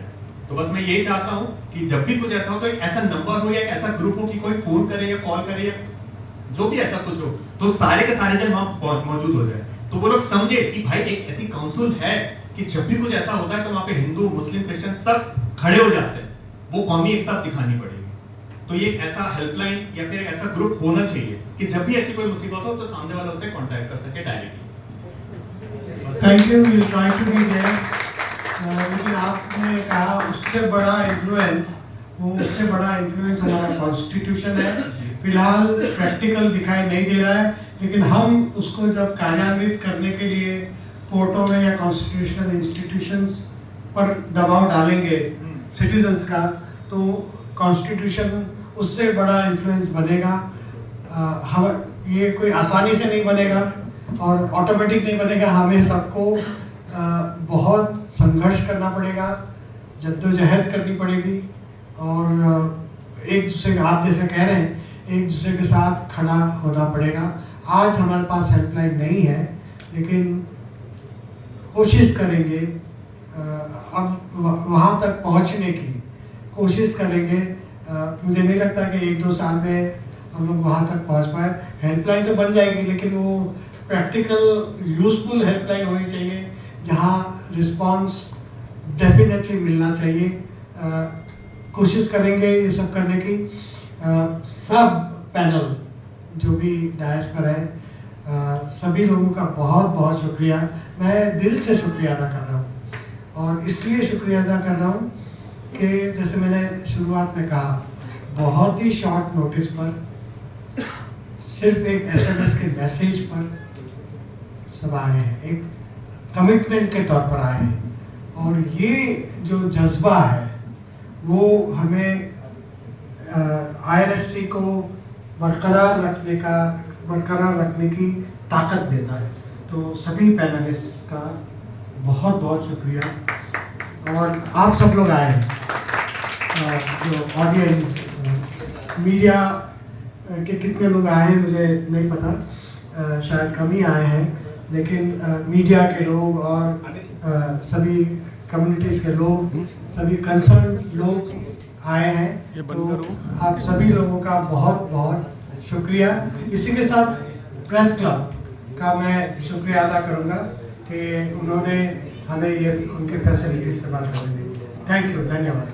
तो बस मैं यही चाहता हूं कि जब भी कुछ ऐसा हो तो एक ऐसा नंबर हो या एक ऐसा ग्रुप हो कि कोई फोन करे या कॉल करे या जो भी ऐसा कुछ हो, तो सारे के सारे जन वहां मौजूद हो जाए, तो वो लोग समझे कि भाई एक ऐसी काउंसिल है कि जब भी कुछ ऐसा होता है तो वहां पे हिंदू मुस्लिम क्रिश्चियन सब खड़े हो जाते हैं। वो कौमी एकता दिखानी पड़ेगी। तो ये ऐसा हेल्पलाइन या फिर ऐसा ग्रुप होना चाहिए कि जब भी ऐसी कोई मुसीबत हो तो सामने वाला उसे कांटेक्ट कर सके directly. Thank you, will try to be there. लेकिन आपने कहा उससे बड़ा इन्फ्लुएंस, वो उससे बड़ा इन्फ्लुएंस हमारा कॉन्स्टिट्यूशन है। फिलहाल प्रैक्टिकल दिखाई नहीं दे रहा है, लेकिन हम उसको जब कार्यान्वित करने के लिए कोर्टों में या कॉन्स्टिट्यूशनल इंस्टीट्यूशंस पर दबाव डालेंगे सिटीजन्स का, तो कॉन्स्टिट्यूशन उससे बड़ा इन्फ्लुएंस बनेगा। हम ये कोई आसानी से नहीं बनेगा और ऑटोमेटिक नहीं बनेगा। हमें सबको बहुत संघर्ष करना पड़ेगा, जद्दोजहद करनी पड़ेगी और एक दूसरे के, आप जैसे कह रहे हैं, एक दूसरे के साथ खड़ा होना पड़ेगा। आज हमारे पास हेल्पलाइन नहीं है, लेकिन कोशिश करेंगे अब वहाँ तक पहुँचने की कोशिश करेंगे। मुझे नहीं लगता कि 1-2 साल में हम लोग वहाँ तक पहुँच पाए। हेल्पलाइन तो बन जाएगी, लेकिन वो प्रैक्टिकल यूजफुल हेल्पलाइन होनी चाहिए जहाँ रिस्पांस डेफिनेटली मिलना चाहिए। कोशिश करेंगे ये सब करने की। सब पैनल जो भी डायस पर है, सभी लोगों का बहुत बहुत शुक्रिया। मैं दिल से शुक्रिया अदा कर रहा हूँ, और इसलिए शुक्रिया अदा कर रहा हूँ कि जैसे मैंने शुरुआत में कहा, बहुत ही शॉर्ट नोटिस पर, सिर्फ एक SMS के मैसेज पर सब आए हैं, एक कमिटमेंट के तौर पर आए हैं। और ये जो जज्बा है वो हमें IRSC को बरकरार रखने की ताकत देता है। तो सभी पैनलिस्ट का बहुत बहुत शुक्रिया। और आप सब लोग आए हैं, जो ऑडियंस, मीडिया के कितने लोग आए हैं मुझे नहीं पता, शायद कम ही आए हैं, लेकिन मीडिया के लोग और सभी कम्युनिटीज़ के लोग, सभी कंसर्न लोग आए हैं। तो आप सभी लोगों का बहुत बहुत शुक्रिया। इसी के साथ प्रेस क्लब का मैं शुक्रिया अदा करूंगा कि उन्होंने हमें ये उनके फैसिलिटी इस्तेमाल करने दी। थैंक यू, धन्यवाद।